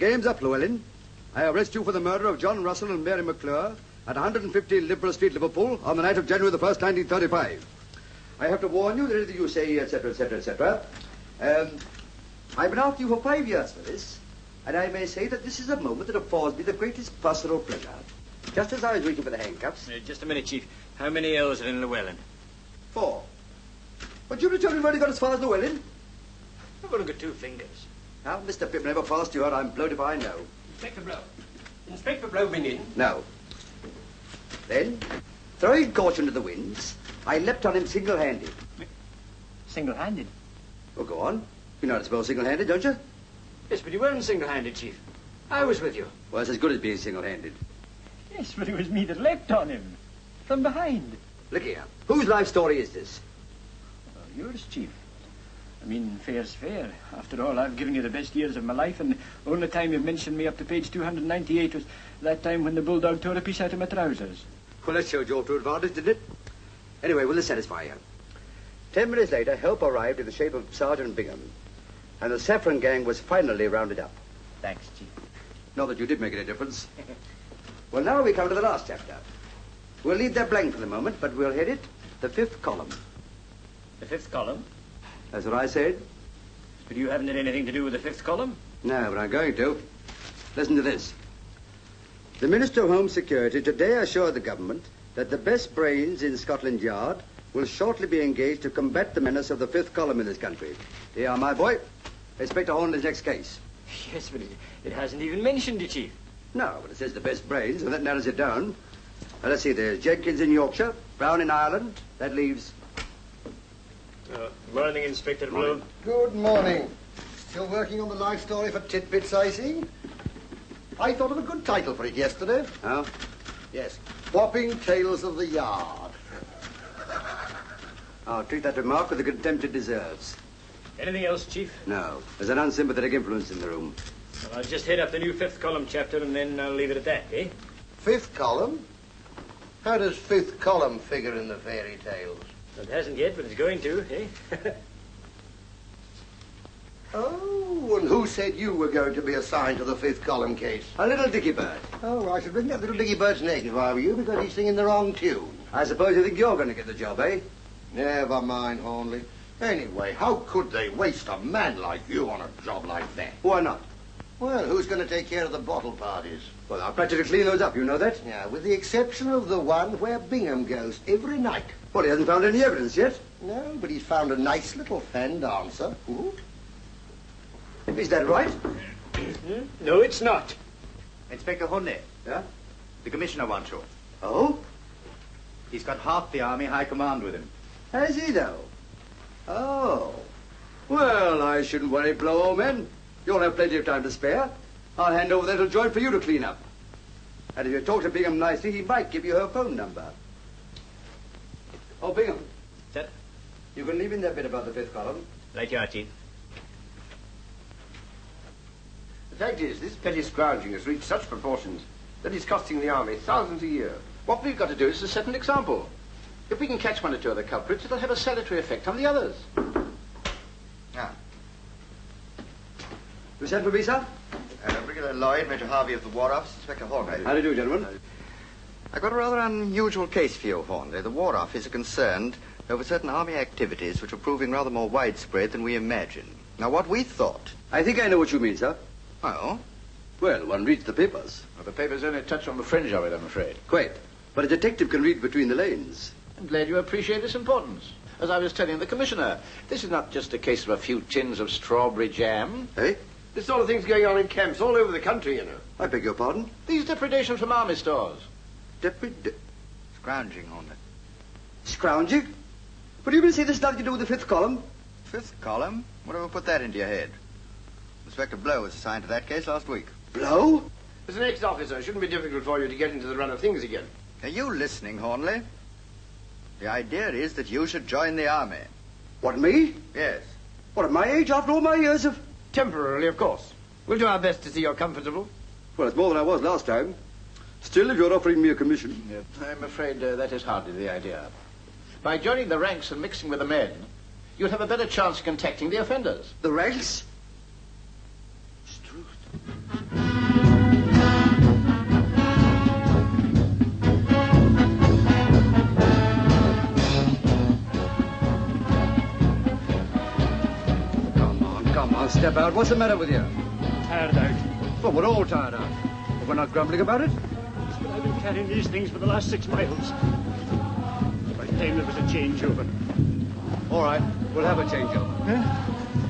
game's up, Llewellyn. I arrest you for the murder of John Russell and Mary McClure at 150 Liberal Street, Liverpool, on the night of January the 1st, 1935. I have to warn you that anything you say, etc., etc., etc. I've been after you for 5 years for this, and I may say that this is a moment that affords me the greatest personal pleasure. Just as I was waiting for the handcuffs... Just a minute, Chief. How many L's are in Llewellyn? 4. But you've only got as far as Llewellyn. I've only got 2 fingers. Now, Mr. Pip never passed you out. I'm blowed if I know. Inspector Blow. Inspector Blow been in? No. Then, throwing caution to the winds, I leapt on him single-handed. Single-handed? Well, go on. You know how to spell single-handed, don't you? Yes, but you weren't single-handed, Chief. I was with you. Well, it's as good as being single-handed. Yes, but it was me that leapt on him. From behind. Look here. Whose life story is this? Yours, Chief. I mean, fair's fair. After all, I've given you the best years of my life, and the only time you've mentioned me up to page 298 was that time when the bulldog tore a piece out of my trousers. Well, that showed you off to advantage, didn't it? Anyway, will this satisfy you? 10 minutes later, help arrived in the shape of Sergeant Bingham, and the Saffron gang was finally rounded up. Thanks, Chief. Not that you did make any difference. Well, now we come to the last chapter. We'll leave that blank for the moment, but we'll head it the 5th column. The 5th column? That's what I said. But you haven't had anything to do with the 5th column? No, but I'm going to. Listen to this. The Minister of Home Security today assured the government that the best brains in Scotland Yard will shortly be engaged to combat the menace of the 5th column in this country. Here, my boy. Inspector Hornley's next case. Yes, but it hasn't even mentioned you, Chief. No, but it says the best brains, and that narrows it down. Now, let's see, there's Jenkins in Yorkshire, Brown in Ireland. That leaves... Morning, Inspector Blow. Good morning. Still working on the life story for Titbits, I see? I thought of a good title for it yesterday. Oh? Yes. Whopping Tales of the Yard. I'll treat that remark with the contempt it deserves. Anything else, Chief? No. There's an unsympathetic influence in the room. Well, I'll just head up the new 5th column chapter, and then I'll leave it at that, eh? 5th column? How does 5th column figure in the fairy tales? It hasn't yet, but it's going to, eh? Oh, and who said you were going to be assigned to the 5th column case? A little dicky bird. Oh, I should bring that little Dicky Bird's neck if I were you, because he's singing the wrong tune. I suppose you think you're going to get the job, eh? Never mind, Hornley. Anyway, how could they waste a man like you on a job like that? Why not? Well, who's going to take care of the bottle parties? Well, I'll practically clean those up, you know that? Yeah, with the exception of the one where Bingham goes every night. Well, he hasn't found any evidence yet. No, but he's found a nice little fan dancer. Ooh. Is that right? No, it's not. Inspector Hornley. Yeah? The commissioner wants you. Oh? He's got half the army high command with him. Has he, though? Oh. Well, I shouldn't worry, Blow, old man. You'll have plenty of time to spare. I'll hand over that little joint for you to clean up. And if you talk to Bingham nicely, he might give you her phone number. Oh, Bingham. Sir? You can leave in that bit about the 5th column. Right you are, Chief. The fact is, this petty scrounging has reached such proportions that it's costing the army thousands a year. What we've got to do is to set an example. If we can catch 1 or 2 of the culprits, it'll have a salutary effect on the others. Ah. You sent for me, sir? Brigadier Lloyd, Major Harvey of the War Office, Inspector Hornley. How do you do, gentlemen? I've got a rather unusual case for you, Hornley. The War Office are concerned over certain army activities which are proving rather more widespread than we imagined. Now, what we thought... I think I know what you mean, sir. Oh? Well, one reads the papers. Well, the papers only touch on the fringe of it, I'm afraid. Quite. But a detective can read between the lanes. I'm glad you appreciate its importance. As I was telling the commissioner, this is not just a case of a few tins of strawberry jam. Eh? This sort of thing's going on in camps all over the country, you know. I beg your pardon? These depredations from army stores. Scrounging, Hornley. Scrounging? But you will say there's nothing to do with the 5th column? 5th column? Whatever put that into your head? Inspector Blow was assigned to that case last week. Blow? As an ex-officer, it shouldn't be difficult for you to get into the run of things again. Are you listening, Hornley? The idea is that you should join the army. What, me? Yes. What, at my age, after all my years of... Temporarily, of course. We'll do our best to see you're comfortable. Well, it's more than I was last time. Still, if you're offering me a commission... I'm afraid that is hardly the idea. By joining the ranks and mixing with the men, you'll have a better chance of contacting the offenders. The ranks? Struth. Step out. What's the matter with you? Tired out. Well, we're all tired out. But we're not grumbling about it. But I've been carrying these things for the last 6 miles. By the time there was a changeover. All right, we'll have a changeover. Huh?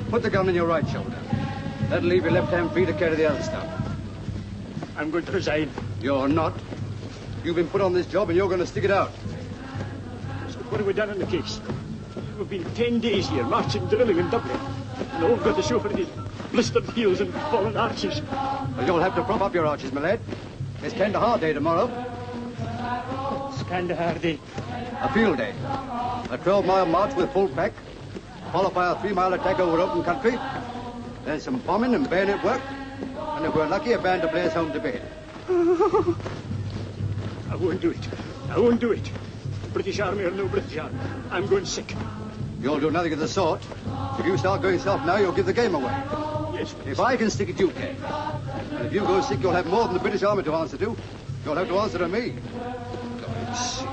Put the gun on your right shoulder. That'll leave your left hand free to carry the other stuff. I'm going to resign. You're not. You've been put on this job and you're going to stick it out. So what have we done in the case? We've been 10 days here, marching, drilling in Dublin. And all we've got to show for it is blistered heels and fallen arches. Well, you'll have to prop up your arches, my lad. It's Kandahar Day tomorrow. It's Kandahar Day. A field day. A 12-mile march with full pack, followed by a 3-mile attack over open country. Then some bombing and bayonet work. And if we're lucky, a band to play us home to bed. I won't do it. I won't do it. British Army or no British Army. I'm going sick. You'll do nothing of the sort. If you start going soft now, you'll give the game away. Yes. If I can stick it, you can. And if you go sick, you'll have more than the British Army to answer to. You'll have to answer to me. God, sick.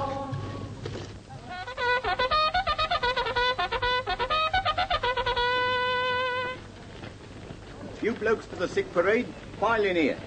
You blokes for the sick parade, pile in here.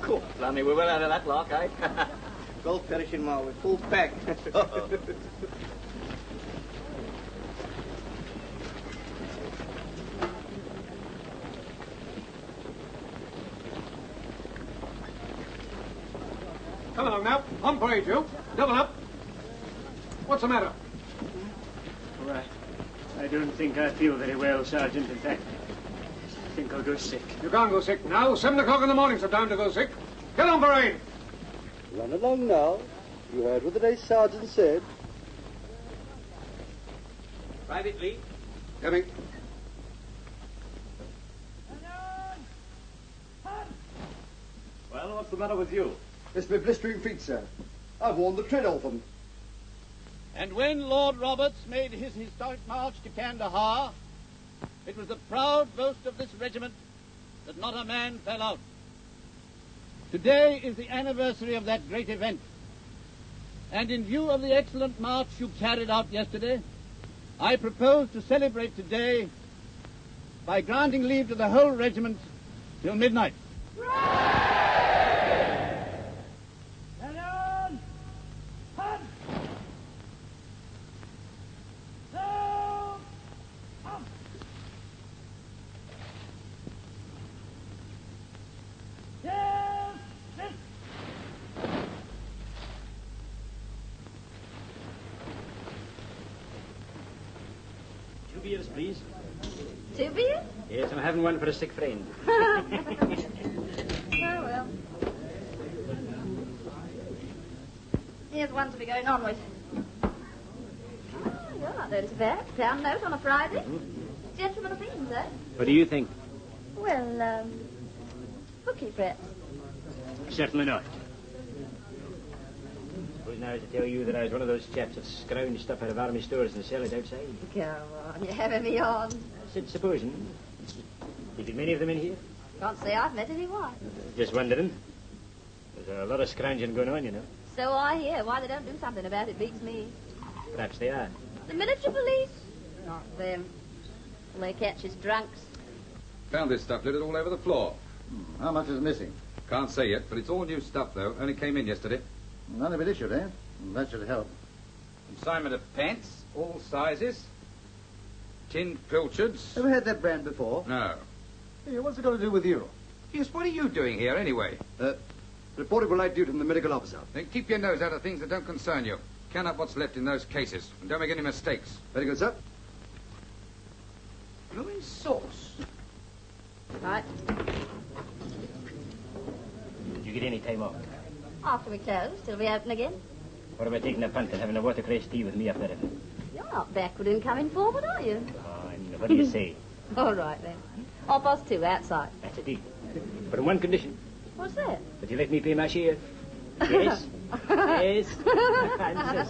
Cool. Blimey, we went out of that lock, eh? Gold perishing while we're full pack. Come along now. On parade, you. Double up. What's the matter? All right. I don't think I feel very well, Sergeant. In fact, I think I'll go sick. You can't go sick now. 7 o'clock in the morning's the time to go sick. Get on parade. Run along now. You heard what the day sergeant said. Private Lee. Coming. Well, what's the matter with you? It's my blistering feet, sir. I've worn the tread off them. And when Lord Roberts made his historic march to Kandahar, it was the proud boast of this regiment that not a man fell out. Today is the anniversary of that great event. And in view of the excellent march you carried out yesterday, I propose to celebrate today by granting leave to the whole regiment till midnight. Two beers, please. 2 beers? Yes, I'm having one for a sick friend. Oh, well. Here's one to be going on with. Oh, you're not doing so bad. £1 note on a Friday. Gentleman opinions, eh? What do you think? Well, bookie, perhaps. Certainly not. Suppose now to tell you that I was one of those chaps that scrounge stuff out of army stores and sell it outside. Come on, you're having me on. I said, supposing. You get many of them in here? Can't say I've met anyone. Just wondering. There's a lot of scrounging going on, you know. So I hear. Why they don't do something about it beats me. Perhaps they are. The military police? Not them. All they catch is drunks. Found this stuff littered all over the floor. How much is missing? Can't say yet, but it's all new stuff, though. Only came in yesterday. None of it issued, eh? That should help. Consignment of pants, all sizes. Tin pilchards. Ever had that brand before? No. Hey, what's it got to do with you? Yes, what are you doing here, anyway? Reported for light duty from the medical officer. Then keep your nose out of things that don't concern you. Count up what's left in those cases, and don't make any mistakes. Very good, sir. Blowing sauce. Right. Did you get any time off? After we close, till we open again. Or am I taking a punt and having a watercress tea with me up there? You're not backward in coming forward, are you? Oh, and what do you say? All right, then. 2:30, outside. That's a deal. But on one condition. What's that? That you let me pay my share. Yes? Yes. Francis.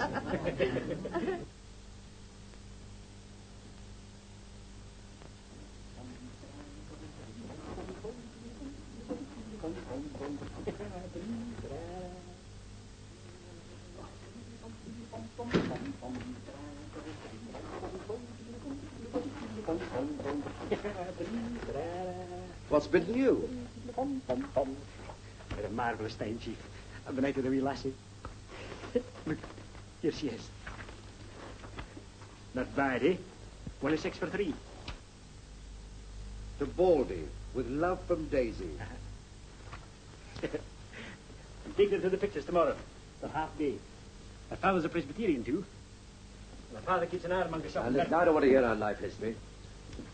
What's bitten you? What a marvellous time, Chief. On the night of the wee lassie. Look, here she is. Not bad, eh? 1 and 6 for 3. To Baldy, with love from Daisy. I'm taking her to the pictures tomorrow. For half day. Her father's a Presbyterian, too. My father keeps an ironmonger shop. And listen, I don't want to hear our life history.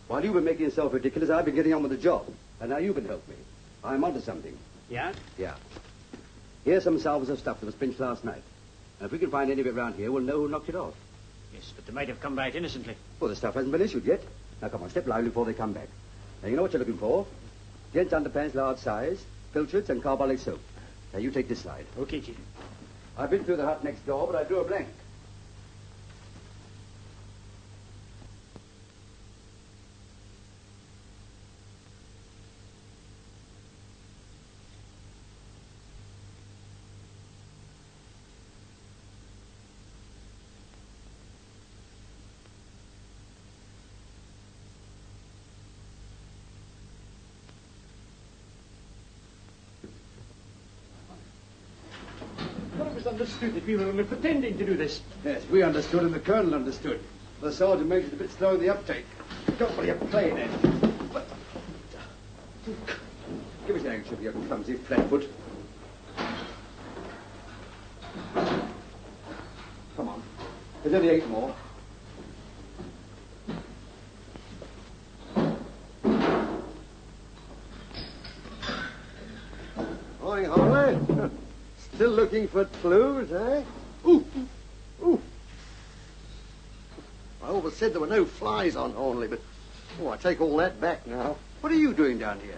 While you've been making yourself ridiculous, I've been getting on with the job. And now you've been helping me. I'm onto something. Yeah? Yeah. Here's some salvers of stuff that was pinched last night. And if we can find any of it around here, we'll know who knocked it off. Yes, but they might have come by it innocently. Well, the stuff hasn't been issued yet. Now, come on, step lively before they come back. Now, you know what you're looking for? Gents' underpants, large size, filtreds, and carbolic soap. Now, you take this side. Okay, Chief. I've been through the hut next door, but I drew a blank. It was understood that we were only pretending to do this. Yes, we understood and the colonel understood. The sergeant makes it a bit slow in the uptake. Don't worry, you're playing it. Give us an handkerchief, you clumsy flatfoot. Come on. There's only 8 more. Morning, Harley. Still looking for clues, eh? Ooh! Ooh! I always said there were no flies on Hornley, but... Oh, I take all that back now. What are you doing down here?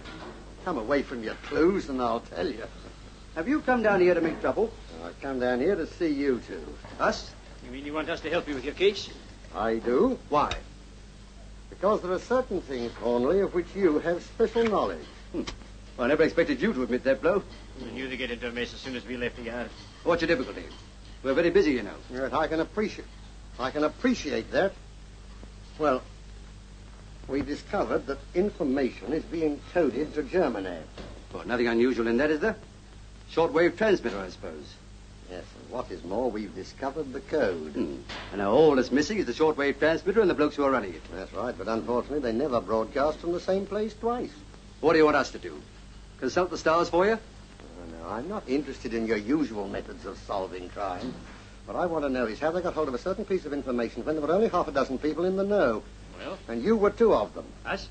Come away from your clues and I'll tell you. Have you come down here to make trouble? I come down here to see you two. Us? You mean you want us to help you with your case? I do. Why? Because there are certain things, Hornley, of which you have special knowledge. Well, I never expected you to admit that, Blow. We knew they'd get into a mess as soon as we left the yard. What's your difficulty? We're very busy, you know. Yes, I can appreciate that. Well, we discovered that information is being coded to Germany. Well, nothing unusual in that, is there? Shortwave transmitter, I suppose. Yes, and what is more, we've discovered the code. And now all that's missing is the shortwave transmitter and the blokes who are running it. That's right, but unfortunately they never broadcast from the same place twice. What do you want us to do? Consult the stars for you? No, I'm not interested in your usual methods of solving crime. What I want to know is how they got hold of a certain piece of information when there were only half a dozen people in the know. Well? And you were 2 of them. Us?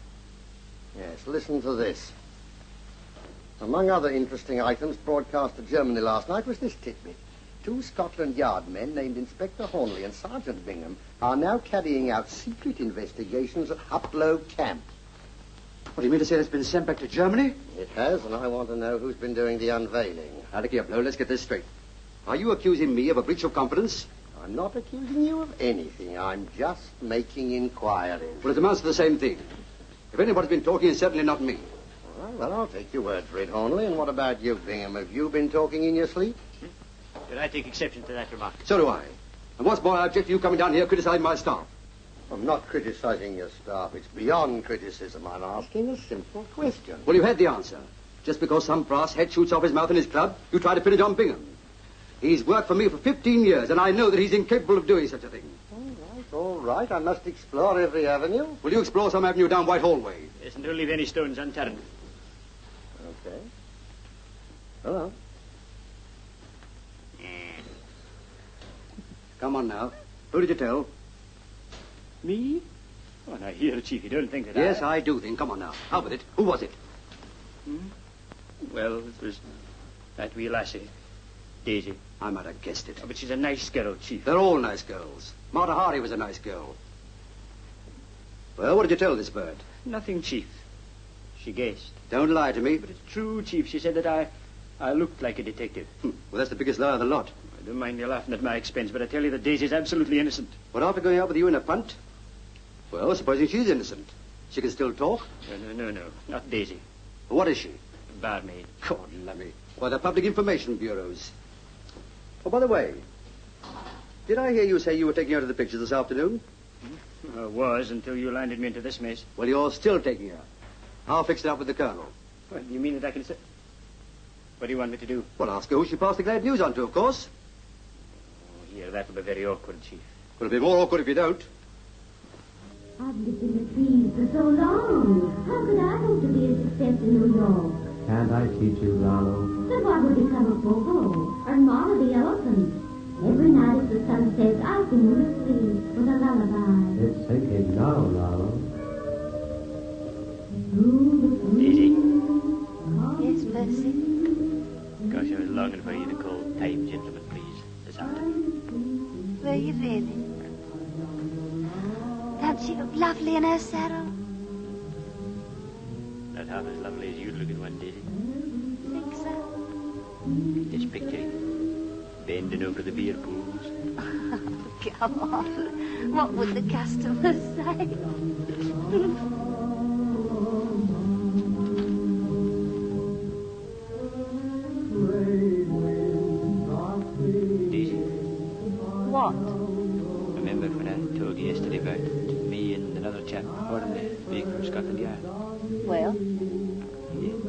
Yes, listen to this. Among other interesting items broadcast to Germany last night was this tidbit. 2 Scotland Yard men named Inspector Hornley and Sergeant Bingham are now carrying out secret investigations at Huplow Camp. What do you mean to say it's been sent back to Germany? It has, and I want to know who's been doing the unveiling. Now, look here, Blow, let's get this straight. Are you accusing me of a breach of confidence? I'm not accusing you of anything. I'm just making inquiries. Well, it amounts to the same thing. If anybody's been talking, it's certainly not me. All right, well, I'll take your word for it, Hornley. And what about you, Bingham? Have you been talking in your sleep? Did I take exception to that remark? So do I. And what's more, I object to you coming down here criticizing my staff. I'm not criticizing your staff. It's beyond criticism. I'm asking a simple question. Well, you had the answer. Just because some brass head shoots off his mouth in his club, you try to pin it on Bingham. He's worked for me for 15 years, and I know that he's incapable of doing such a thing. All right. I must explore every avenue. Will you explore some avenue down Whitehall Way? Yes, and don't leave any stones unturned. Okay. Hello. Come on now. Who did you tell? Me? Oh, now here, Chief, you don't think that Yes, I do think. Come on now. Out with it. Who was it? Well, it was that wee lassie, Daisy. I might have guessed it. Oh, but she's a nice girl, Chief. They're all nice girls. Martha Hardy was a nice girl. Well, what did you tell this bird? Nothing, Chief. She guessed. Don't lie to me. But it's true, Chief. She said that I looked like a detective. Well, that's the biggest lie of the lot. I don't mind you laughing at my expense, but I tell you that Daisy's absolutely innocent. But after going out with you in a punt? Well, supposing she's innocent. She can still talk? No. Not Daisy. What is she? Barmaid. God love me. Why, the public information bureaus. Oh, by the way, did I hear you say you were taking her to the pictures this afternoon? I was, until you landed me into this mess. Well, you're still taking her. I'll fix it up with the Colonel. What, you mean that I can say... What do you want me to do? Well, ask her who she passed the glad news on to, of course. Oh, here, that will be very awkward, Chief. Well, it'll be more awkward if you don't. I've lived in the seas for so long. How could I hope to be a success in New York? Can't I teach you, Lalo? So I would become a bobo or Mara the elephant. Every night as the sun sets, I sing you to sleep with a lullaby. It's sinking now, Lalo. Daisy? Yes, Percy? Gosh, I was longing for you to call time, gentlemen, please, this afternoon. Were you really? Don't she look lovely in her saddle? Not half as lovely as you'd look at one, Daisy. Think so? Just picture it. Bending over the beer pools. Come on. What would the customers say? Daisy, What? remember when I told you yesterday about me and another chap boarding the vehicle from Scotland Yard? Well, You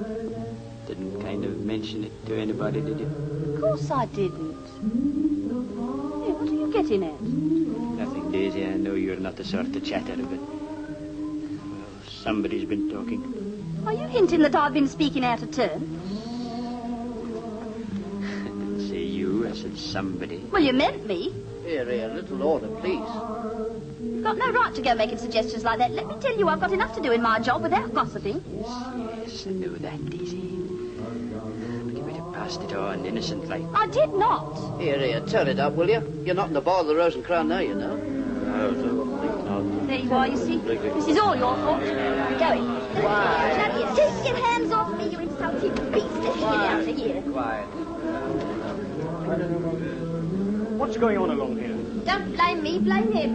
didn't kind of mention it to anybody, did you? of course I didn't. Hey, what are you getting at? Nothing, Daisy. I know you're not the sort to chatter, but... Well, somebody's been talking. Are you hinting that I've been speaking out of turn? I didn't say you, I said somebody. Well, you meant me. Here, little order, please. You've got no right to go making suggestions like that. Let me tell you, I've got enough to do in my job without gossiping. Yes, I know that, Daisy. But you might have passed it on innocent like. I did not. Here, turn it up, will you? You're not in the bar of the Rose and Crown now, you know. There you are, you see. This is all your fault. Go in. Why? Now, you take your hands off me, you insulting beast. Let's get out of here. Quiet. What's going on along here? Don't blame me, blame him.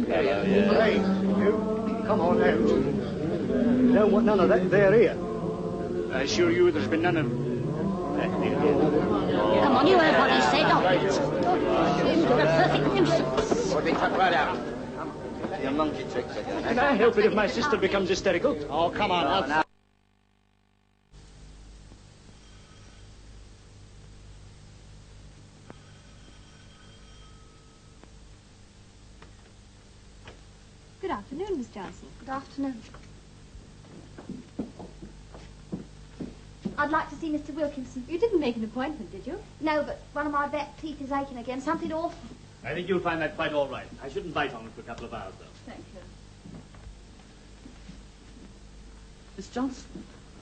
Hey, you. Come on out. Don't want none of that there here. I assure you there's been none of that. Come on, you heard what he said. You're a perfect nuisance. We'll be cut right out. Your monkey tricks again. Can I help it if my sister becomes hysterical? Oh, come on. Now. Good afternoon, Miss Johnson. Good afternoon. I'd like to see Mr. Wilkinson. You didn't make an appointment, did you? No, but one of my back teeth is aching again. Something awful. I think you'll find that quite all right. I shouldn't bite on it for a couple of hours, though. Thank you. Miss Johnson,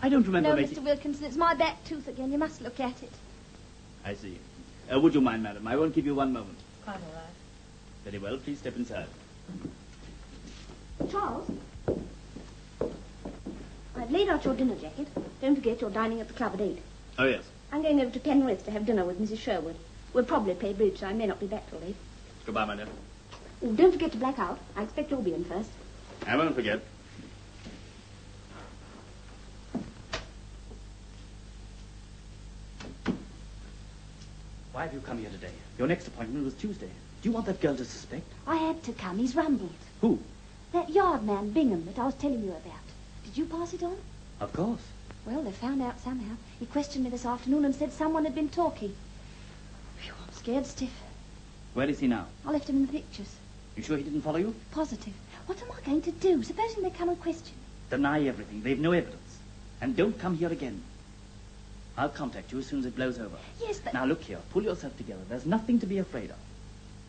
I don't remember No, making... Mr. Wilkinson, it's my back tooth again. You must look at it. I see. Would you mind, madam? I won't keep you one moment. Quite all right. Very well, please step inside. Charles? I've laid out your dinner jacket. Don't forget you're dining at the club at 8. Oh, yes. I'm going over to Penrith to have dinner with Mrs. Sherwood. We'll probably play bridge, so I may not be back till late. Goodbye, my dear. Oh, don't forget to black out. I expect you'll be in first. I won't forget. Why have you come here today? Your next appointment was Tuesday. Do you want that girl to suspect? I had to come. He's rumbled. Who? That yard man, Bingham, that I was telling you about. Did you pass it on? Of course. Well, they found out somehow. He questioned me this afternoon and said someone had been talking. Phew, I'm scared stiff. Where is he now? I left him in the pictures. You sure he didn't follow you? Positive. What am I going to do? Supposing they come and question me? Deny everything. They've no evidence. And don't come here again. I'll contact you as soon as it blows over. Yes, but... Now, look here. Pull yourself together. There's nothing to be afraid of.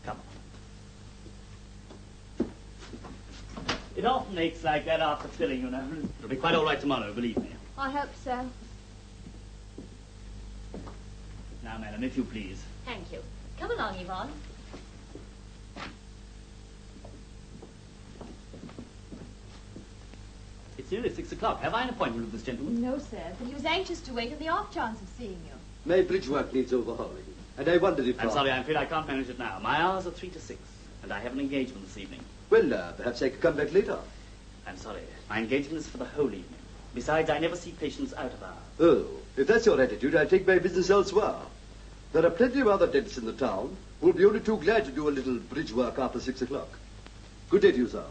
Come on. It often aches like that after filling, you know. It'll be quite all right tomorrow, believe me. I hope so. Now, madam, if you please. Thank you. Come along, Yvonne. It's nearly 6 o'clock. Have I an appointment with this gentleman? No, sir, but he was anxious to wait on the off chance of seeing you. My bridge work needs overhauling. And I wondered if... I'm sorry, I'm afraid I can't manage it now. My hours are 3 to 6, and I have an engagement this evening. Well, perhaps I could come back later. I'm sorry. My engagement is for the whole evening. Besides, I never see patients out of hours. Oh, if that's your attitude, I'll take my business elsewhere. There are plenty of other dentists in the town who'll be only too glad to do a little bridge work after 6 o'clock. Good day to you, sir.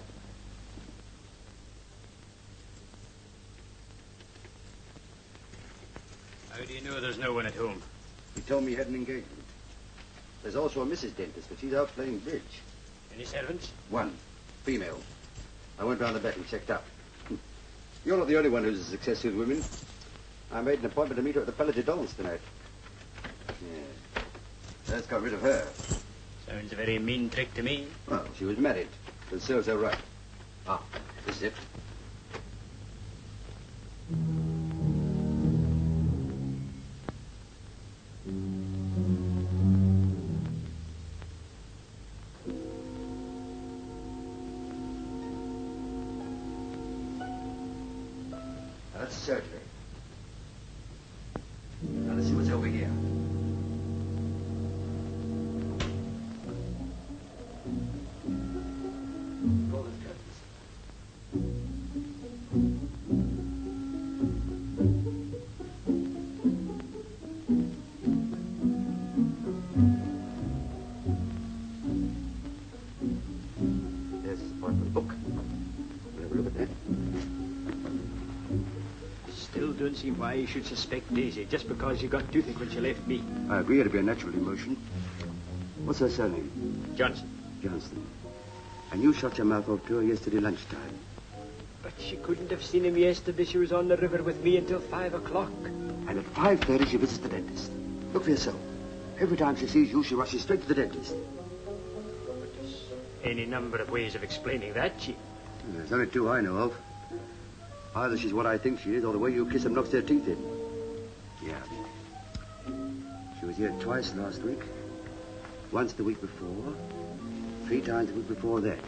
How do you know there's no one at home? He told me he had an engagement. There's also a Mrs. Dentist, but she's out playing bridge. Any servants? One. Female. I went round the back and checked up. You're not the only one who's a success with women. I made an appointment to meet her at the Palais de Danse tonight. Yeah. That's got rid of her. Sounds a very mean trick to me. Well, she was married. But serves her right. Ah, this is it. That's surgery. Now let's see what's over here. Draw those curtains. There's his appointment book. We'll have a look at that. Still don't see why you should suspect Daisy just because you got toothache when she left me. I agree it'd be a natural emotion. What's her surname? Johnson. Johnston. And you shut your mouth off to her yesterday lunchtime. But she couldn't have seen him yesterday. She was on the river with me until 5 o'clock. And at 5:30 she visits the dentist. Look for yourself. Every time she sees you, she rushes straight to the dentist. Any number of ways of explaining that, Chief. There's only two I know of. Either she's what I think she is, or the way you kiss her knocks their teeth in. Yeah. She was here twice last week. Once the week before. 3 times the week before that.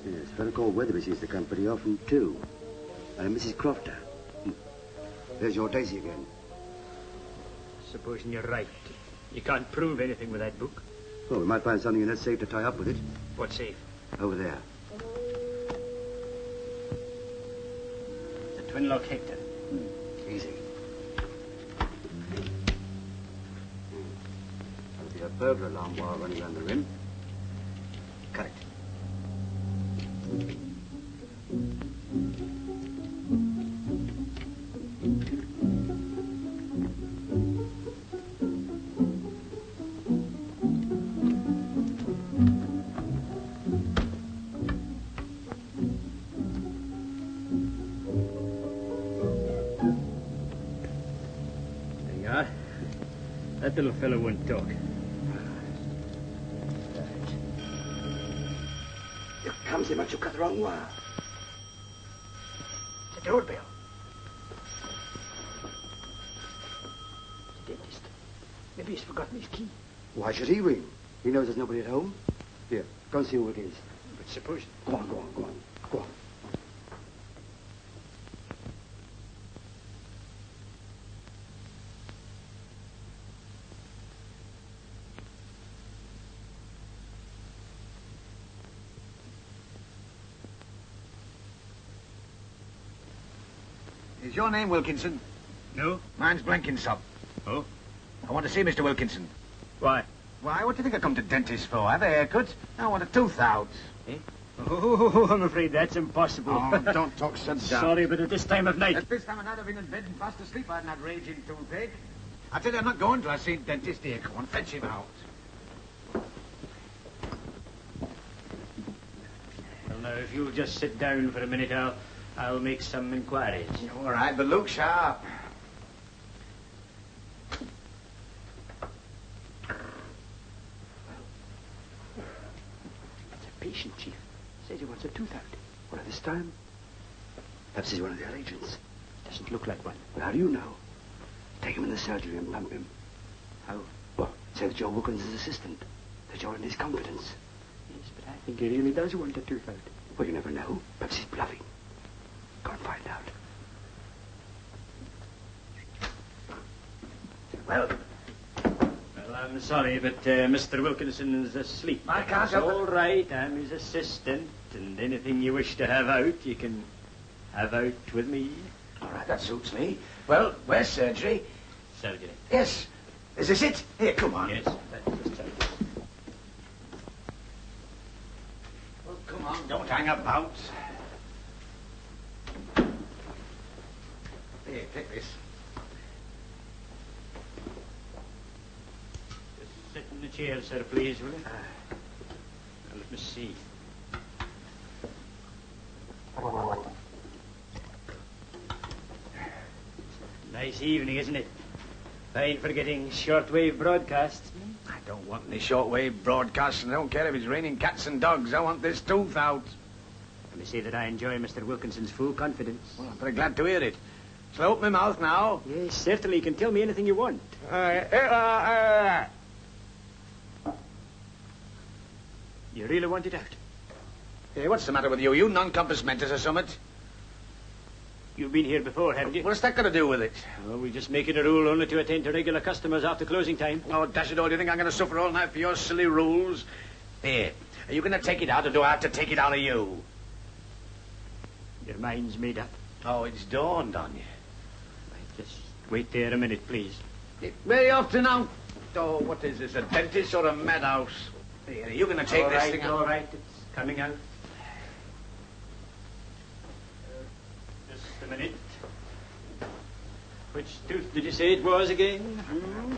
Yes, a fellow called Weatherby sees the company often, too. And Mrs. Crofter. There's your Daisy again. Supposing you're right. You can't prove anything with that book. Well, we might find something in that safe to tie up with it. What safe? Over there. The twin lock Hector. Easy. That'll be a burglar alarm wire running around the rim. Cut it. There you are. That little fellow won't talk. Here comes him, you cut the wrong wire. The doorbell. The dentist. Maybe he's forgotten his key. Why should he ring? He knows there's nobody at home. Here, go and see who it is. But suppose... Go on, go on, go on. Go on. Is your name Wilkinson? No. Mine's Blenkinsop. Oh? I want to see Mr. Wilkinson. Why? Why, what do you think I come to dentists for? Have a haircut? I want a tooth out. Eh? Oh, I'm afraid that's impossible. Oh, don't talk sense down. Sorry, but at this time of night... At this time of night, I've been in bed and fast asleep. I had that raging toothache. I tell you, I'm not going till I see dentist here. Come on, fetch him out. Well, now, if you'll just sit down for a minute, I'll make some inquiries. All right, but look sharp. It's a patient, Chief. Says he wants a tooth out. What, at this time? Perhaps he's one of their agents. Doesn't look like one. Well, how do you know? Take him in the surgery and pump him. How? Well, say that you're Wilkinson's assistant. That you're in his confidence. Yes, but I think he really does want a tooth out. Well, you never know. Perhaps he's bluffing. Well, I'm sorry, but Mr. Wilkinson is asleep. I can't It's help it. all right. I'm his assistant, and anything you wish to have out, you can have out with me. All right, that suits me. Well, where's surgery? Surgery. Yes. Is this it? Here, come on. Yes, that's just surgery. Well, come on, don't hang about. Here, take this. Just sit in the chair, sir, please, will you? Now, let me see. Nice evening, isn't it? Fine for getting shortwave broadcasts. I don't want any shortwave broadcasts, and I don't care if it's raining cats and dogs. I want this tooth out. Let me say that I enjoy Mr. Wilkinson's full confidence. Well, I'm very glad to hear it. Shall I open my mouth now? Yes, certainly. You can tell me anything you want. You really want it out? Hey, what's the matter with you? You non-compass mentis or something? You've been here before, haven't you? What's that got to do with it? Well, we just make it a rule only to attend to regular customers after closing time. Oh, dash it all, do you think I'm going to suffer all night for your silly rules? Here, are you going to take it out, or do I have to take it out of you? Your mind's made up. Oh, it's dawned on you. Right, just wait there a minute, please. Where are you off to now? Oh, what is this, a dentist or a madhouse? Here, are you going to take this thing out? All right, it's coming out. Just a minute. Which tooth did you say it was again? Hmm?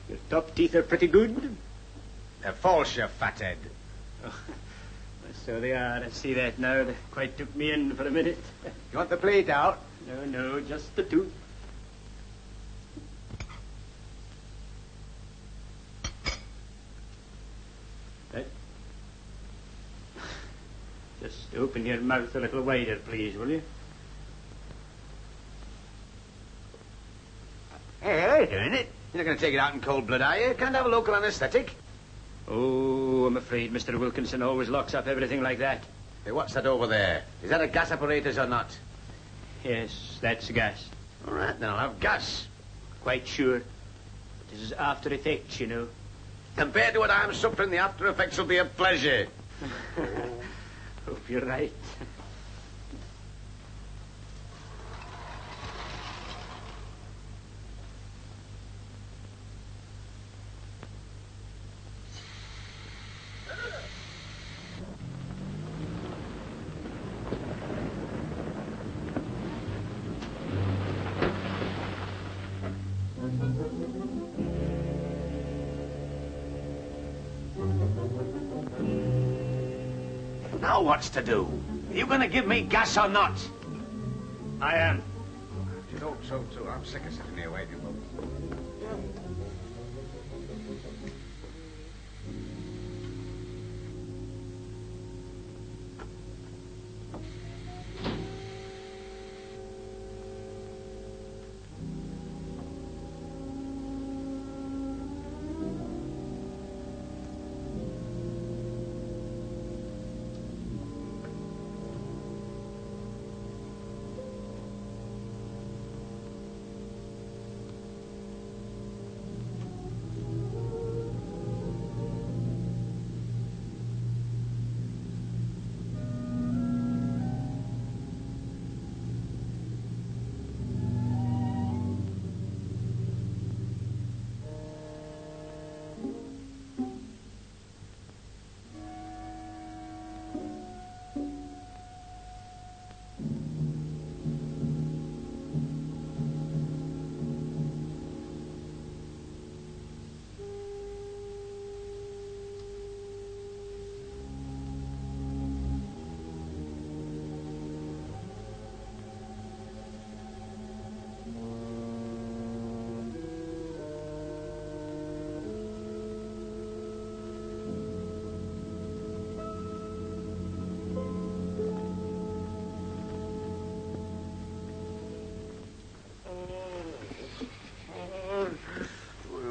Your top teeth are pretty good. They're false, you fathead. Oh, so they are. I see that now. They quite took me in for a minute. You want the plate out? No, just the tooth. Right. Just open your mouth a little wider, please, will you? Hey, doing it. You're not going to take it out in cold blood, are you? Can't have a local anaesthetic. Oh, I'm afraid Mr. Wilkinson always locks up everything like that. Hey, what's that over there? Is that a gas apparatus or not? Yes, that's gas. All right, then I'll have gas. Quite sure. This is after effects, you know. Compared to what I'm suffering, the after effects will be a pleasure. Hope you're right. Now what's to do? Are you going to give me gas or not? I am. You hope so, too. I'm sick of sitting here waiting.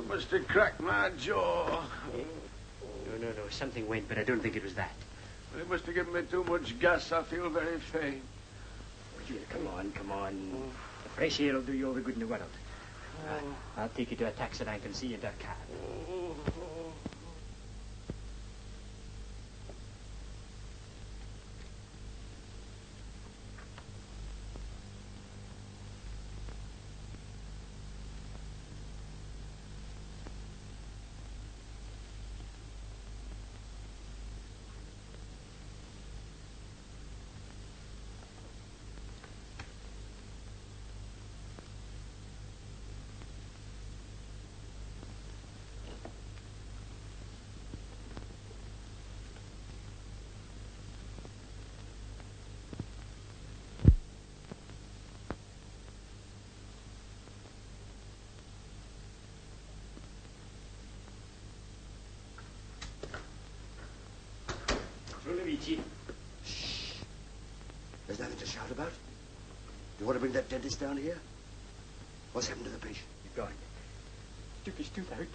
Must have cracked my jaw. No. Something went, but I don't think it was that. It must have given me too much gas. I feel very faint. Here, come on, come on. The fresh air will do you all the good in the world. I'll take you to a taxi rank and see you into a car. Luigi. Shh. There's nothing to shout about. You want to bring that dentist down here? What's happened to the patient? He's gone. Took his tooth out.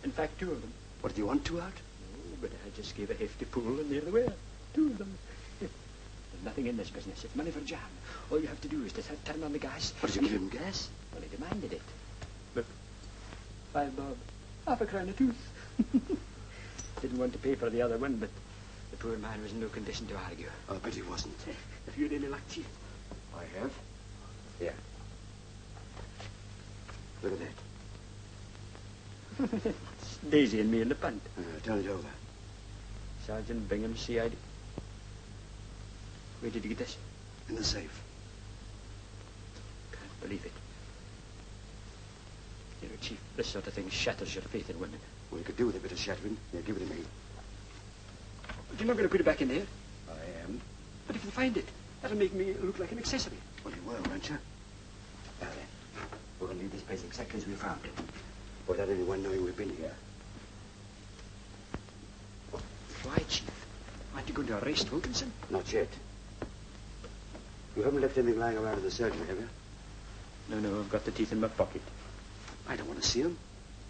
In fact, two of them. What, do you want two out? No, but I just gave a hefty pull and there they were. Two of them. There's nothing in this business. It's money for jam. All you have to do is to turn on the gas. What, did you give him gas? Well, he demanded it. Look. $5 bob. Half a crown a tooth. Didn't want to pay for the other one, but the poor man was in no condition to argue. I bet he wasn't. Have you had any luck, Chief? I have. Here. Look at that. It's Daisy and me in the punt. Turn it over. Sergeant Bingham, CID. Where did you get this? In the safe. Can't believe it. You know, Chief, this sort of thing shatters your faith in women. Well, you could do with a bit of shattering. Here, give it to me. You're not going to put it back in there? I am. But if you find it, that'll make me look like an accessory. Well, you will, won't you? Now then, we're going to leave this place exactly as we found it, without anyone knowing we've been here. Why, Chief? Aren't you going to arrest Wilkinson? Not yet. You haven't left anything lying around in the surgery, have you? No, I've got the teeth in my pocket. I don't want to see them.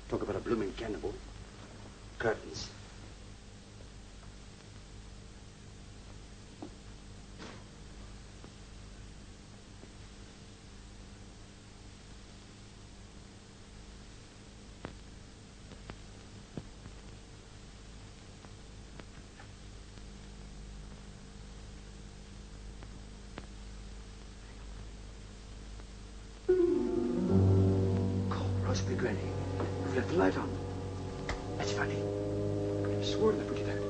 Talk about a blooming cannibal. Curtains. Roseby Granny, you've left the light on. That's funny. I could have sworn I put it out.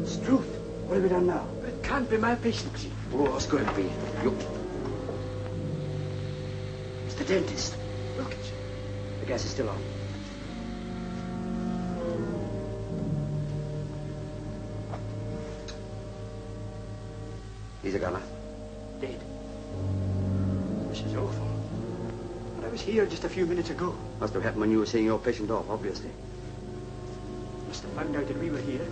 Struth, what have you done now? It can't be my patient, Chief. Oh, it's going to be. You. It's the dentist. Look, the gas is still on. He's a gunner. Dead. This is awful. But I was here just a few minutes ago. Must have happened when you were seeing your patient off, obviously. Must have found out that we were here,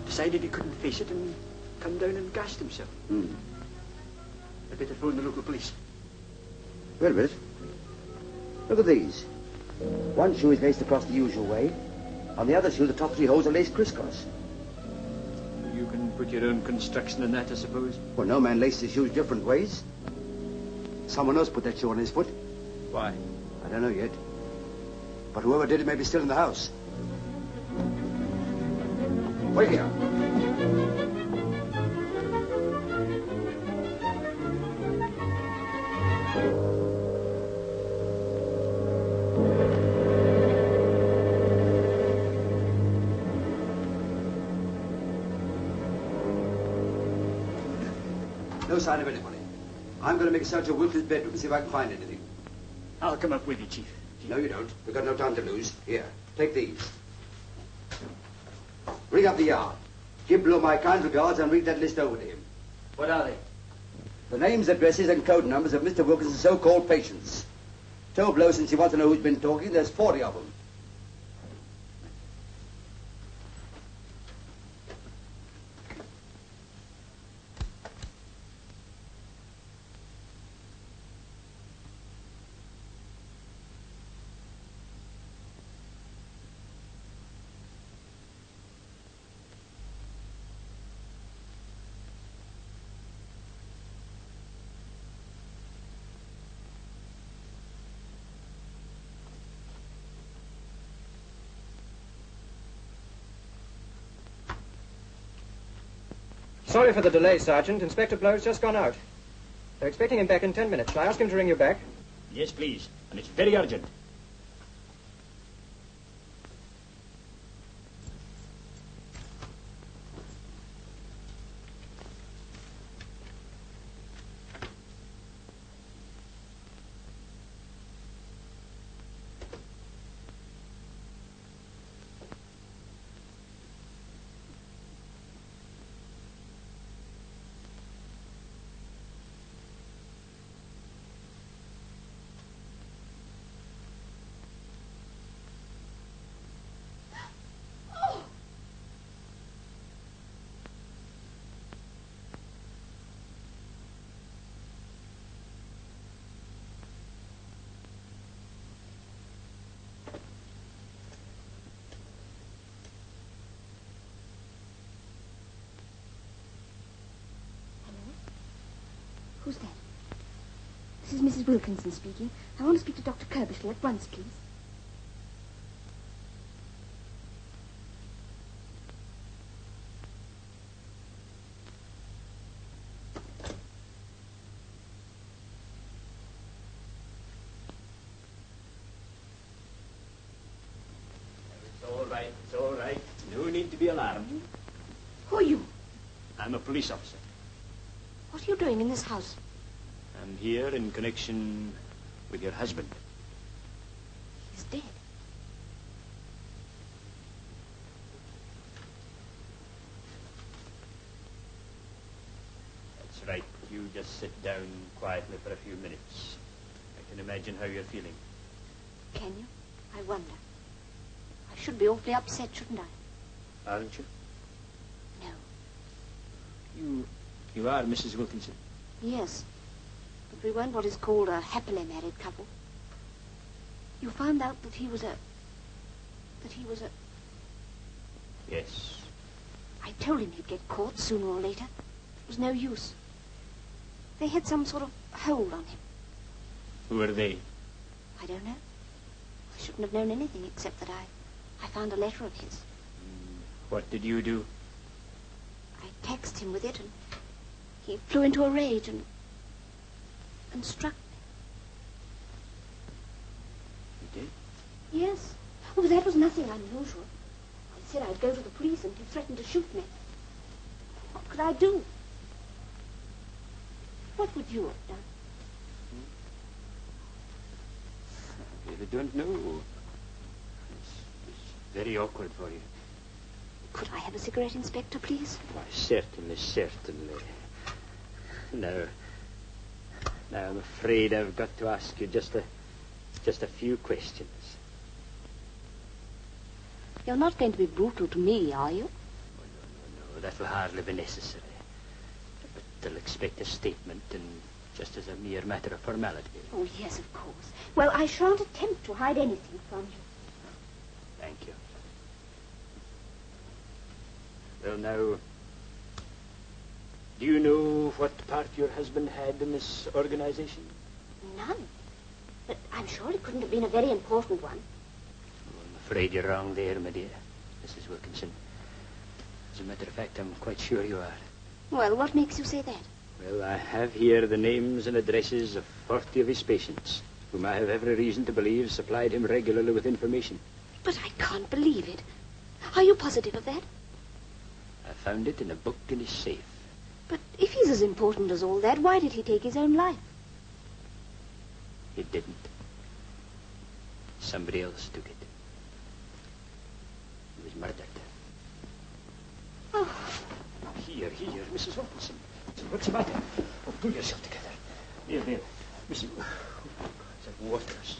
decided he couldn't face it, and come down and gassed himself. I'd better phone the local police. Wait a minute. Look at these. One shoe is laced across the usual way. On the other shoe, the top three holes are laced crisscross. You can put your own construction on that, I suppose. Well, no man laced his shoes different ways. Someone else put that shoe on his foot. Why? I don't know yet. But whoever did it may be still in the house. Wait here. No sign of anybody. I'm going to make a search of Wilkins' bedroom and see if I can find anything. I'll come up with you, Chief. No, you don't. We've got no time to lose. Here, take these. Ring up the yard. Give Blow my kind regards and read that list over to him. What are they? The names, addresses, and code numbers of Mr. Wilkins's so-called patients. Tell Blow, since he wants to know who's been talking, there's 40 of them. Sorry for the delay, Sergeant. Inspector Blowe's just gone out. They're expecting him back in 10 minutes. Shall I ask him to ring you back? Yes, please. And it's very urgent. Who's that? This is Mrs. Wilkinson speaking. I want to speak to Dr. Kerbishley at once, please. It's all right. No need to be alarmed. Who are you? I'm a police officer. What are you doing in this house? I'm here in connection with your husband. He's dead. That's right. You just sit down quietly for a few minutes. I can imagine how you're feeling. Can you? I wonder. I should be awfully upset, shouldn't I? Aren't you? No. You are Mrs. Wilkinson? Yes. But we weren't what is called a happily married couple. You found out that he was a... Yes. I told him he'd get caught sooner or later. It was no use. They had some sort of hold on him. Who are they? I don't know. I shouldn't have known anything except that I found a letter of his. What did you do? I taxed him with it, and he flew into a rage and struck me. You did? Yes. Oh, that was nothing unusual. I said I'd go to the police, and he threatened to shoot me. What could I do? What would you have done? I really don't know. It's very awkward for you. Could I have a cigarette, Inspector, please? Why, certainly, certainly. Now, I'm afraid I've got to ask you just a few questions. You're not going to be brutal to me, are you? Oh, no, that will hardly be necessary. But they'll expect a statement, and just as a mere matter of formality. Oh, yes, of course. Well, I shan't attempt to hide anything from you. Thank you. Well, now, do you know what part your husband had in this organization? None. But I'm sure it couldn't have been a very important one. I'm afraid you're wrong there, my dear, Mrs. Wilkinson. As a matter of fact, I'm quite sure you are. Well, what makes you say that? Well, I have here the names and addresses of 40 of his patients, whom I have every reason to believe supplied him regularly with information. But I can't believe it. Are you positive of that? I found it in a book in his safe. But if he's as important as all that, why did he take his own life? He didn't. Somebody else took it. He was murdered. Oh. Here, Mrs. Wilkinson. What's the matter? Oh, pull yourself together. There. Mrs. Oh, God, that water's...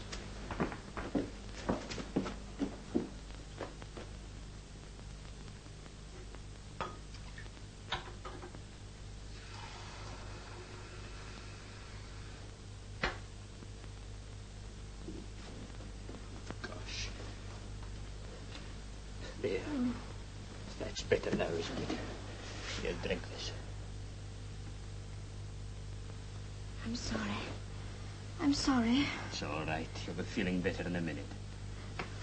There. That's better now, isn't it? Here, drink this. I'm sorry. I'm sorry. It's all right. You'll be feeling better in a minute.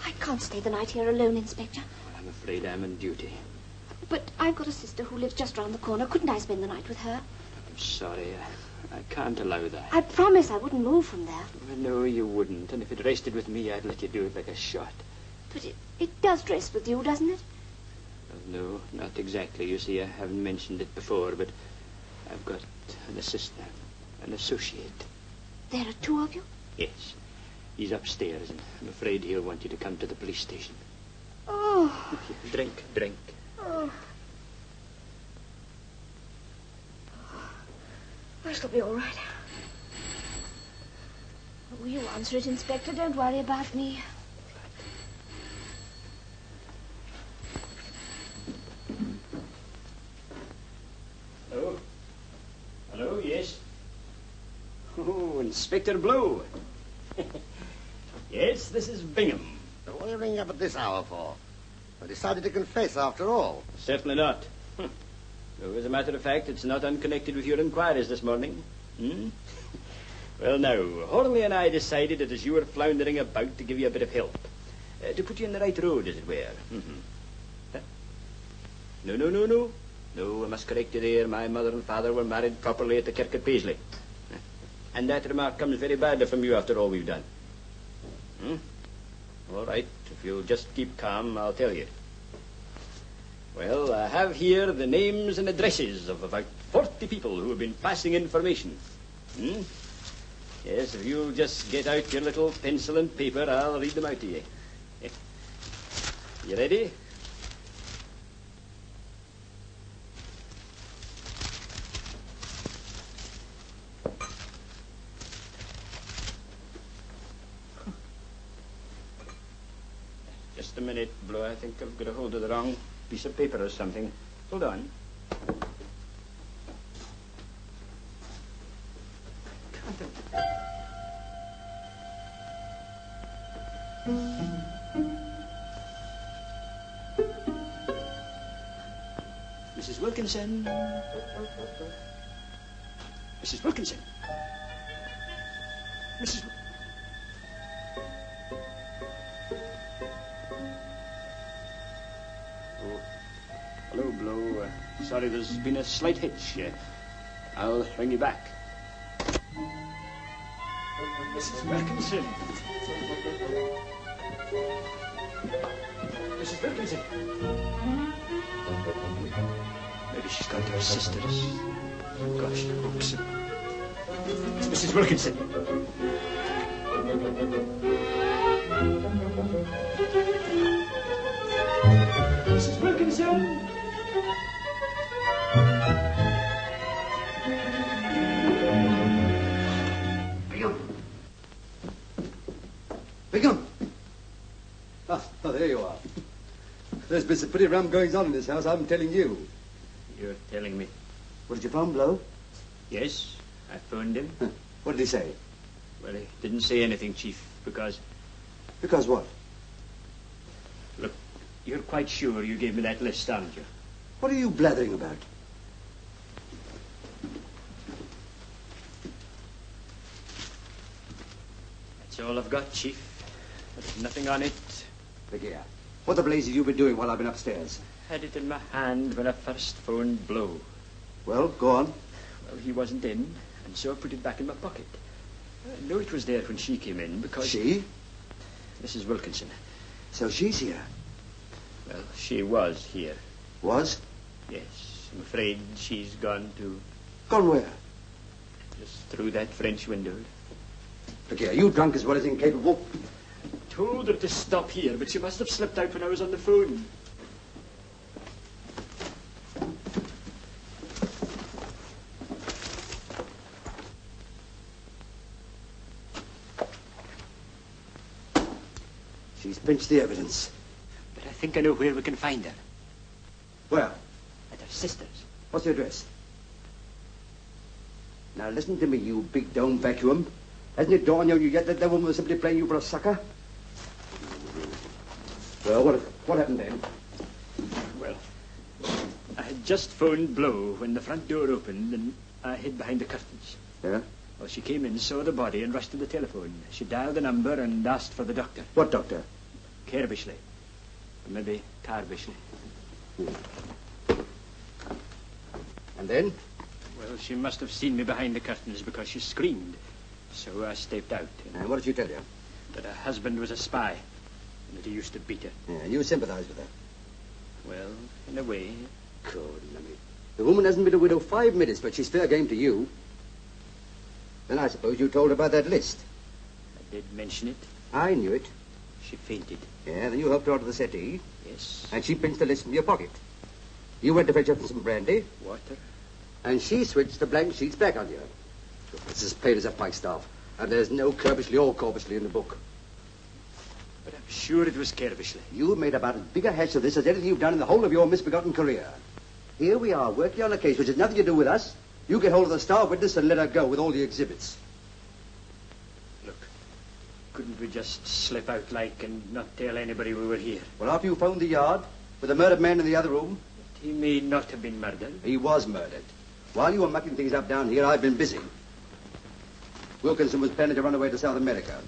I can't stay the night here alone, Inspector. Well, I'm afraid I'm on duty. But I've got a sister who lives just round the corner. Couldn't I spend the night with her? I'm sorry. I can't allow that. I promise I wouldn't move from there. Well, no, you wouldn't. And if it rested with me, I'd let you do it like a shot. But it does rest with you, doesn't it? Well, no, not exactly. You see, I haven't mentioned it before, but I've got an assistant, an associate. There are two of you? Yes. He's upstairs, and I'm afraid he'll want you to come to the police station. Oh. Drink. Oh. I shall be all right. Oh, you answer it, Inspector. Don't worry about me. Hello? Hello, yes? Oh, Inspector Blow. Yes, this is Bingham. What are you ringing up at this hour for? I decided to confess after all. Certainly not. So, as a matter of fact, it's not unconnected with your inquiries this morning. Well, now, Hornley and I decided that as you were floundering about to give you a bit of help, to put you in the right road, as it were. Huh? No, I must correct you there. My mother and father were married properly at the kirk at Paisley. And that remark comes very badly from you after all we've done. All right, if you'll just keep calm, I'll tell you. Well, I have here the names and addresses of about 40 people who have been passing information. Yes, if you'll just get out your little pencil and paper, I'll read them out to you. You ready? Just a minute, Blow. I think I've got a hold of the wrong piece of paper or something. Hold on. Mrs. Wilkinson. Mrs. Wilkinson. Mrs. Hello, Blow. Sorry, there's been a slight hitch. I'll ring you back. Mrs. Wilkinson. Mrs. Wilkinson. Maybe she's gone to her sister's. Gosh, oops. It's Mrs. Wilkinson. Mrs. Wilkinson. Bingham! Oh, there you are. There's been some pretty rum goings on in this house, I'm telling you. You're telling me? What did you phone, Blow? Yes, I phoned him. What did he say? Well, he didn't say anything, Chief, because... Because what? Look, you're quite sure you gave me that list, aren't you? What are you blathering about? That's all I've got, Chief. There's nothing on it. Look here. What the blaze have you been doing while I've been upstairs? Had it in my hand when I first phoned Blow. Well, go on. Well, he wasn't in, and so I put it back in my pocket. I know it was there when she came in, because... She? Mrs. Wilkinson. So she's here? Well, she was here. Was? Yes. I'm afraid she's gone to... Gone where? Just through that French window. Look here, are you drunk as well as incapable? I told her to stop here, but she must have slipped out when I was on the phone. She's pinched the evidence. But I think I know where we can find her. Where? At her sister's. What's the address? Now listen to me, you big dome vacuum. Hasn't it dawned on you yet that woman was simply playing you for a sucker? Well, what happened then? Well, I had just phoned Blow when the front door opened and I hid behind the curtains. Yeah? Well, she came in, saw the body, and rushed to the telephone. She dialed the number and asked for the doctor. What doctor? Kerbishley. Or maybe Carbishley. And then? Well, she must have seen me behind the curtains because she screamed. So I stepped out. And what did she tell you? That her husband was a spy and that he used to beat her. Yeah, and you sympathized with her? Well, in a way. Good, lummy. The woman hasn't been a widow 5 minutes, but she's fair game to you. Then I suppose you told her about that list. I did mention it. I knew it. She fainted. Yeah, then you helped her onto the settee. Yes. And she pinched the list from your pocket. You went to fetch her some brandy. Water. And she switched the blank sheets back on you. It's as plain as a pikestaff. And there's no Kerbishley or Corbishley in the book. But I'm sure it was Kerbishley. You made about as big a hash of this as anything you've done in the whole of your misbegotten career. Here we are, working on a case which has nothing to do with us. You get hold of the star witness and let her go with all the exhibits. Look, couldn't we just slip out like and not tell anybody we were here? Well, after you phoned the yard, with the murdered man in the other room... He may not have been murdered. He was murdered. While you were mucking things up down here, I've been busy. Wilkinson was planning to run away to South America.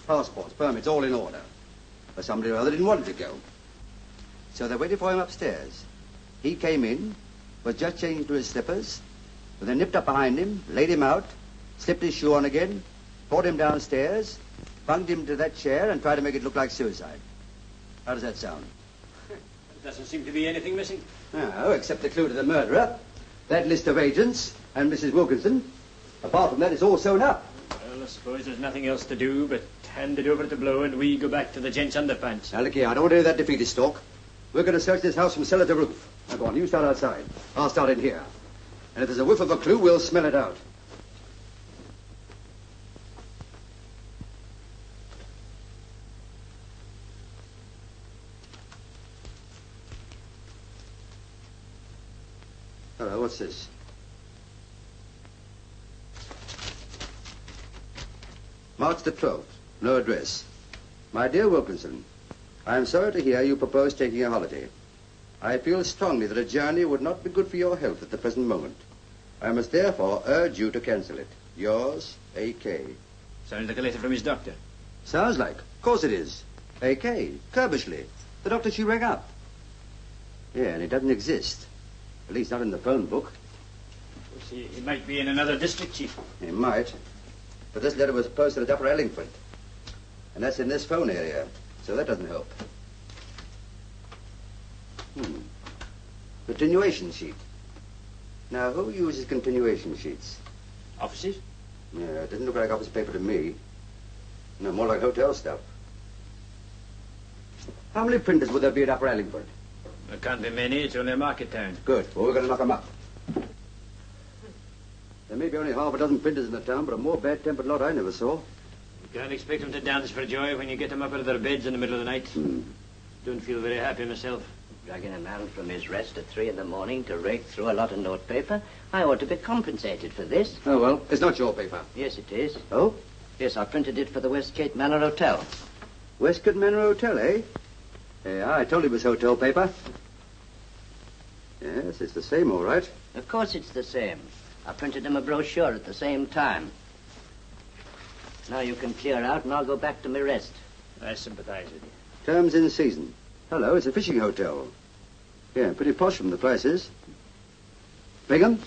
Passports, permits, all in order. But somebody or other didn't want him to go. So they waited for him upstairs. He came in, was just changing to his slippers, but they nipped up behind him, laid him out, slipped his shoe on again, brought him downstairs, bunged him to that chair, and tried to make it look like suicide. How does that sound? There doesn't seem to be anything missing. No, except the clue to the murderer, that list of agents, and Mrs. Wilkinson. Apart from that, it's all sewn up. Well, I suppose there's nothing else to do but hand it over to Blow and we go back to the gents' underpants. Now, look here, I don't want to hear that defeatist talk. We're going to search this house from cellar to roof. Now, go on, you start outside. I'll start in here. And if there's a whiff of a clue, we'll smell it out. Hello, what's this? March the 12th. No address. My dear Wilkinson, I am sorry to hear you propose taking a holiday. I feel strongly that a journey would not be good for your health at the present moment. I must therefore urge you to cancel it. Yours, A.K. Sounds like a letter from his doctor. Sounds like. Of course it is. A.K. Kerbishley. The doctor she rang up. Yeah, and it doesn't exist. At least not in the phone book. He might be in another district, Chief. He might. But this letter was posted at Upper Ellingford. And that's in this phone area. So that doesn't help. Continuation sheet. Now, who uses continuation sheets? Offices? Yeah, it doesn't look like office paper to me. No, more like hotel stuff. How many printers would there be at Upper Ellingford? There can't be many. It's only a market town. Good. Well, we're going to knock them up. There may be only half a dozen printers in the town, but a more bad-tempered lot I never saw. You can't expect them to dance for joy when you get them up out of their beds in the middle of the night. Don't feel very happy myself. Dragging a man from his rest at 3 in the morning to rake through a lot of notepaper. I ought to be compensated for this. Oh, well, it's not your paper. Yes, it is. Oh? Yes, I printed it for the Westgate Manor Hotel. Westgate Manor Hotel, eh? Yeah, I told you it was hotel paper. Yes, it's the same, all right. Of course it's the same. I printed him a brochure at the same time. Now you can clear out and I'll go back to my rest. I sympathize with you. Terms in season. Hello, it's a fishing hotel. Yeah, pretty posh from the prices. Bingham,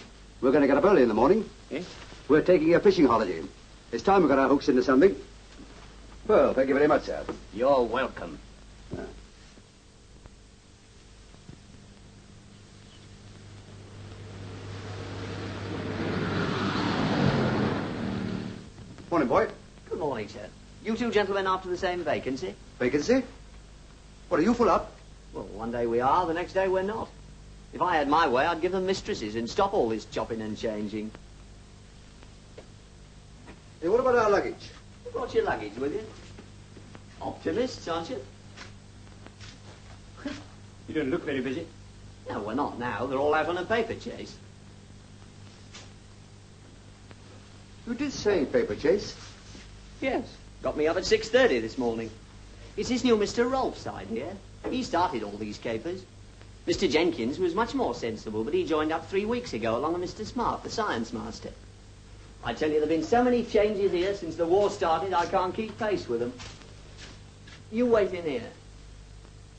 we're going to get up early in the morning. Eh? We're taking a fishing holiday. It's time we got our hooks into something. Well, thank you very much, sir. You're welcome. Morning, boy. Good morning, sir. You two gentlemen after the same vacancy? Vacancy? What, are you full up? Well, one day we are, the next day we're not. If I had my way, I'd give them mistresses and stop all this chopping and changing. Hey, what about our luggage? You brought your luggage with you? Optimists, aren't you? You don't look very busy. No, we're not now. They're all out on a paper chase. You did say paper chase. Yes. Got me up at 6:30 this morning. It's this new Mr. Rolfe's idea. He started all these capers. Mr. Jenkins was much more sensible, but he joined up 3 weeks ago along with Mr. Smart, the science master. I tell you, there have been so many changes here since the war started, I can't keep pace with them. You wait in here.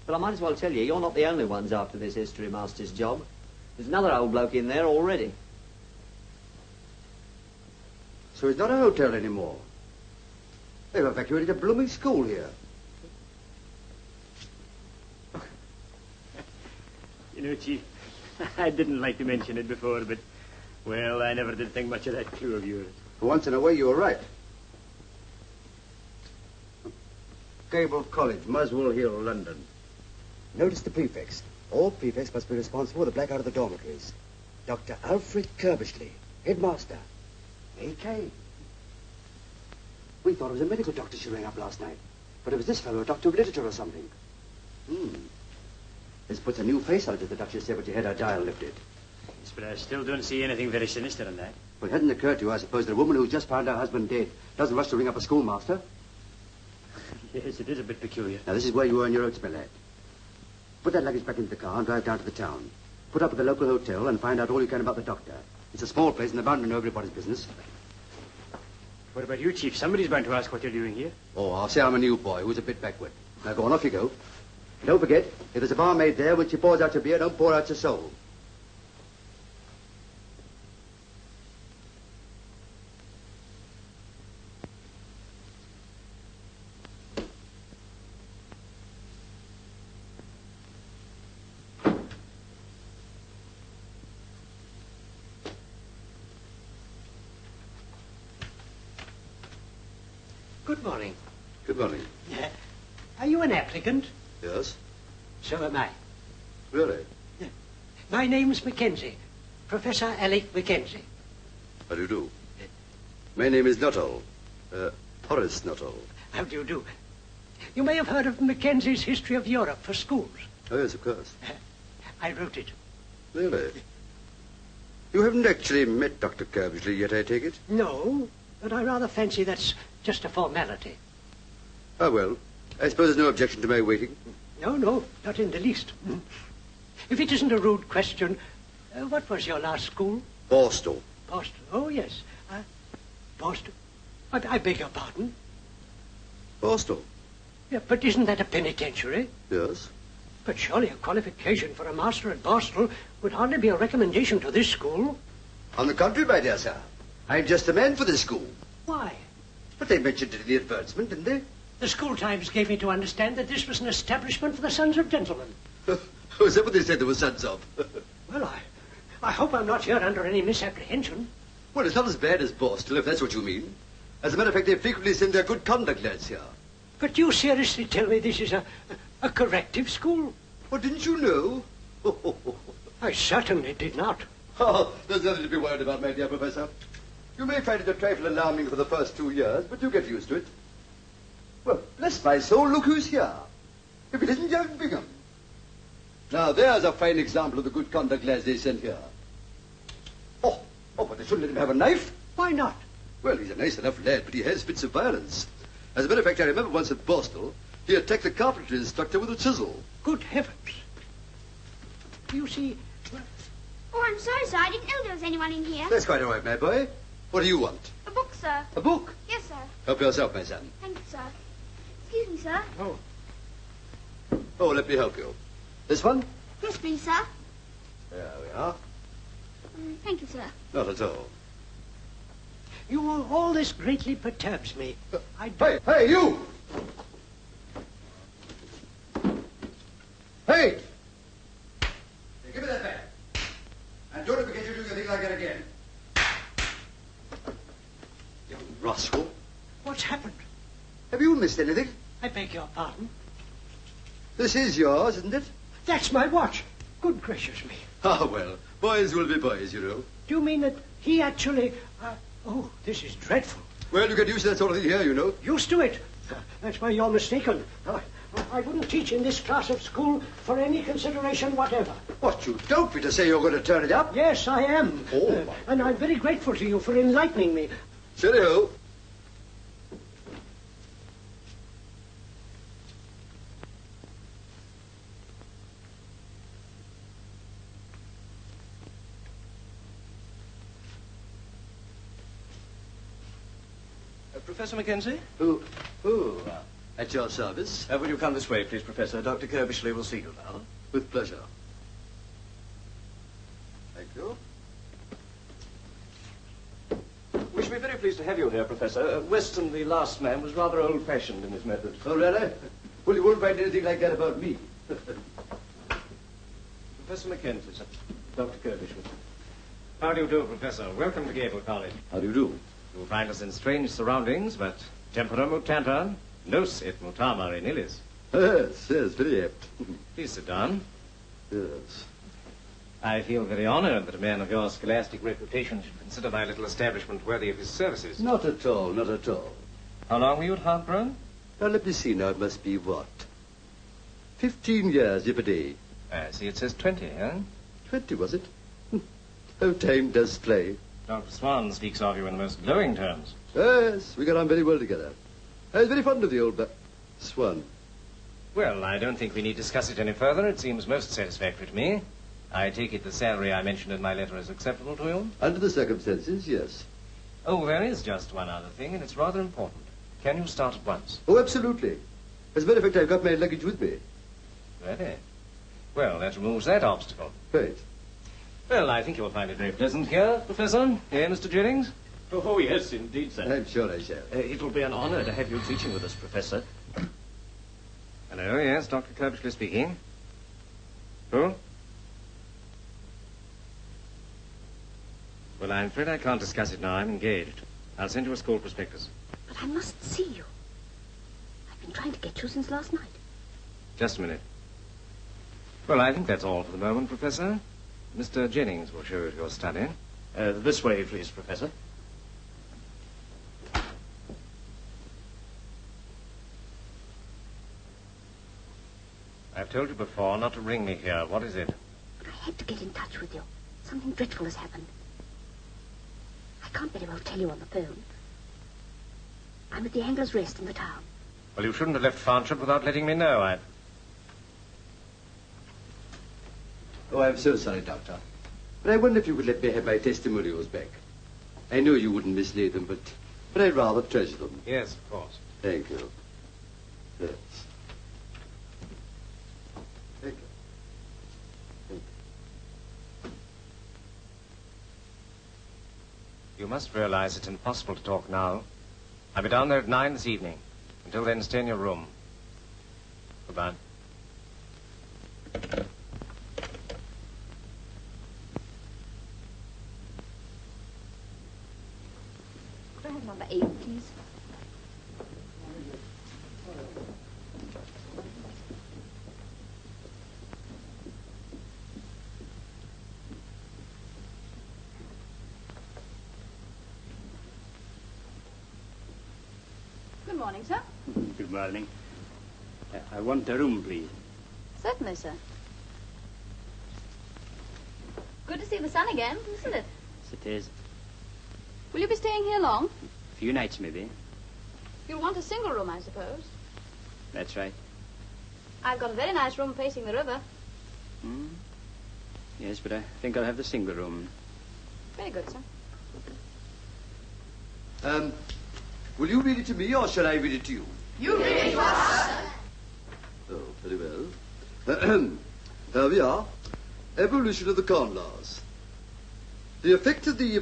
But I might as well tell you, you're not the only ones after this history master's job. There's another old bloke in there already. So it's not a hotel anymore. They've evacuated a blooming school here. You know, Chief, I didn't like to mention it before, but, well, I never did think much of that clue of yours. For once in a way, you were right. Cable College, Muswell Hill, London. Notice the prefects. All prefects must be responsible for the blackout of the dormitories. Dr. Alfred Curbishley, headmaster. A.K. We thought it was a medical doctor she rang up last night. But it was this fellow, a doctor of literature or something. This puts a new face on it, as the Duchess said when she had her dial lifted. Yes, but I still don't see anything very sinister in that. Well, it hasn't occurred to you, I suppose, that a woman who's just found her husband dead doesn't rush to ring up a schoolmaster? Yes, it is a bit peculiar. Now, this is where you earn your oats, my lad. Put that luggage back into the car and drive down to the town. Put up at the local hotel and find out all you can about the doctor. It's a small place and they're bound to know everybody's business. What about you, Chief? Somebody's bound to ask what you're doing here. Oh, I'll say I'm a new boy who's a bit backward. Now, go on, off you go. Don't forget, if there's a barmaid there, when she pours out your beer, don't pour out your soul. Good morning. Good morning. Are you an applicant? Yes. So am I. Really? My name's Mackenzie. Professor Alec Mackenzie. How do you do? My name is Nuttall. Horace Nuttall. How do you do? You may have heard of Mackenzie's History of Europe for schools. Oh, yes, of course. I wrote it. Really? You haven't actually met Dr. Curbishley yet, I take it? No, but I rather fancy that's just a formality. Ah, well, I suppose there's no objection to my waiting. No, not in the least. If it isn't a rude question, what was your last school? Borstal. Boston. Oh, yes. Boston. I beg your pardon. Borstal? Yeah, but isn't that a penitentiary? Yes. But surely a qualification for a master at Borstal would hardly be a recommendation to this school. On the contrary, my dear sir. I'm just the man for this school. Why? But they mentioned it in the advertisement, didn't they? The school times gave me to understand that this was an establishment for the sons of gentlemen. Was that what they said there were sons of? Well, I hope I'm not here under any misapprehension. Well, it's not as bad as Borstal, if that's what you mean. As a matter of fact, they frequently send their good conduct lads here. But you seriously tell me this is a corrective school? Well, didn't you know? I certainly did not. Oh, there's nothing to be worried about, my dear Professor. You may find it a trifle alarming for the first 2 years, but you get used to it. Well, bless my soul, look who's here. If it isn't young Bingham. Now, there's a fine example of the good conduct lads they sent here. Oh, but they shouldn't let him have a knife. Why not? Well, he's a nice enough lad, but he has fits of violence. As a matter of fact, I remember once at Borstal, he attacked the carpentry instructor with a chisel. Good heavens. You see... Oh, I'm sorry, sir. I didn't know there was anyone in here. That's quite all right, my boy. What do you want? A book, sir. A book? Yes, sir. Help yourself, my son. Thank you, sir. Excuse me, sir. Oh, let me help you. This one? Yes, please, sir. There we are. Thank you, sir. Not at all. All this greatly perturbs me. Hey, you! Hey! Give me that back. And don't forget you do anything like that again. Young rascal. What's happened? Have you missed anything? I beg your pardon? This is yours, isn't it? That's my watch. Good gracious me. Ah, well, boys will be boys, you know. Do you mean that he actually... Oh, this is dreadful. Well, you get used to that sort of thing here, you know. Used to it? That's why you're mistaken. I wouldn't teach in this class of school for any consideration whatever. What, you don't mean to say you're going to turn it up? Yes, I am. Oh, and I'm very grateful to you for enlightening me. Cheerio. Professor Mackenzie? Who? At your service. Will you come this way, please, Professor? Dr. Curbishley will see you now. With pleasure. pleased to have you here, Professor. Weston, the last man, was rather old-fashioned in his methods. Oh, really? Well, you won't find anything like that about me. Professor Mackenzie, sir. Dr. Kirby. How do you do, Professor? Welcome to Gable College. How do you do? You'll find us in strange surroundings, but tempora mutanta, nos et mutama in illis. Yes, very apt. Please sit down. Yes. I feel very honored that a man of your scholastic reputation should consider my little establishment worthy of his services. Not at all, not at all. How long were you at Hartborough? Now, let me see now. It must be what? 15 years, yippee. I see it says 20, huh? 20, was it? Oh, time does play. Dr. Swan speaks of you in the most glowing terms. Yes, we got on very well together. I was very fond of the old Swan. Well, I don't think we need discuss it any further. It seems most satisfactory to me. I take it the salary I mentioned in my letter is acceptable to you? Under the circumstances, yes. Oh, there is just one other thing, and it's rather important. Can you start at once? Oh, absolutely. As a matter of fact, I've got my luggage with me. Really? Well, that removes that obstacle. Right. Well, I think you'll find it very pleasant here, Professor. Eh, Mr. Jennings? Oh, yes, indeed, sir. I'm sure I shall. It will be an honor to have you teaching with us, Professor. Hello, yes, Dr. Kirbishley speaking. Who? Well, I'm afraid I can't discuss it now. I'm engaged. I'll send you a school prospectus. But I must see you. I've been trying to get you since last night. Just a minute. Well, I think that's all for the moment, Professor. Mr. Jennings will show you to your study. This way, please, Professor. I've told you before not to ring me here. What is it? But I had to get in touch with you. Something dreadful has happened. I can't very well tell you on the phone. I'm at the Angler's Rest in the town. Well, you shouldn't have left Farnshire without letting me know. Oh, I'm so sorry, Doctor. But I wonder if you could let me have my testimonials back. I know you wouldn't mislay them, but I'd rather treasure them. Yes, of course. Thank you. Yes. Thank you. You must realize it's impossible to talk now. I'll be down there at 9 this evening. Until then, stay in your room. Goodbye. Could I have number 8, please? Good morning, sir. Good morning. I want a room, please. Certainly, sir. Good to see the sun again, isn't it? Yes, it is. Will you be staying here long? A few nights, maybe. You'll want a single room, I suppose. That's right. I've got a very nice room facing the river. Hmm? Yes, but I think I'll have the single room. Very good, sir. Will you read it to me, or shall I read it to you? You read it to us, sir. Oh, very well. Here we are. Evolution of the Corn Laws. The effect of the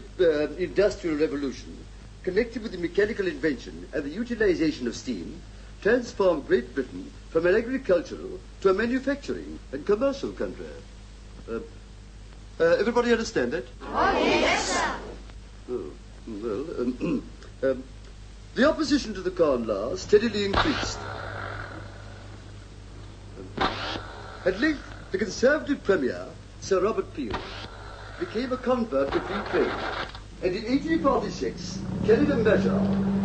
Industrial Revolution, connected with the mechanical invention and the utilization of steam, transformed Great Britain from an agricultural to a manufacturing and commercial country. Everybody understand that? Oh, yes, sir. Oh, well, the opposition to the Corn Laws steadily increased. At length, the Conservative Premier, Sir Robert Peel, became a convert to free trade, and in 1846 carried a measure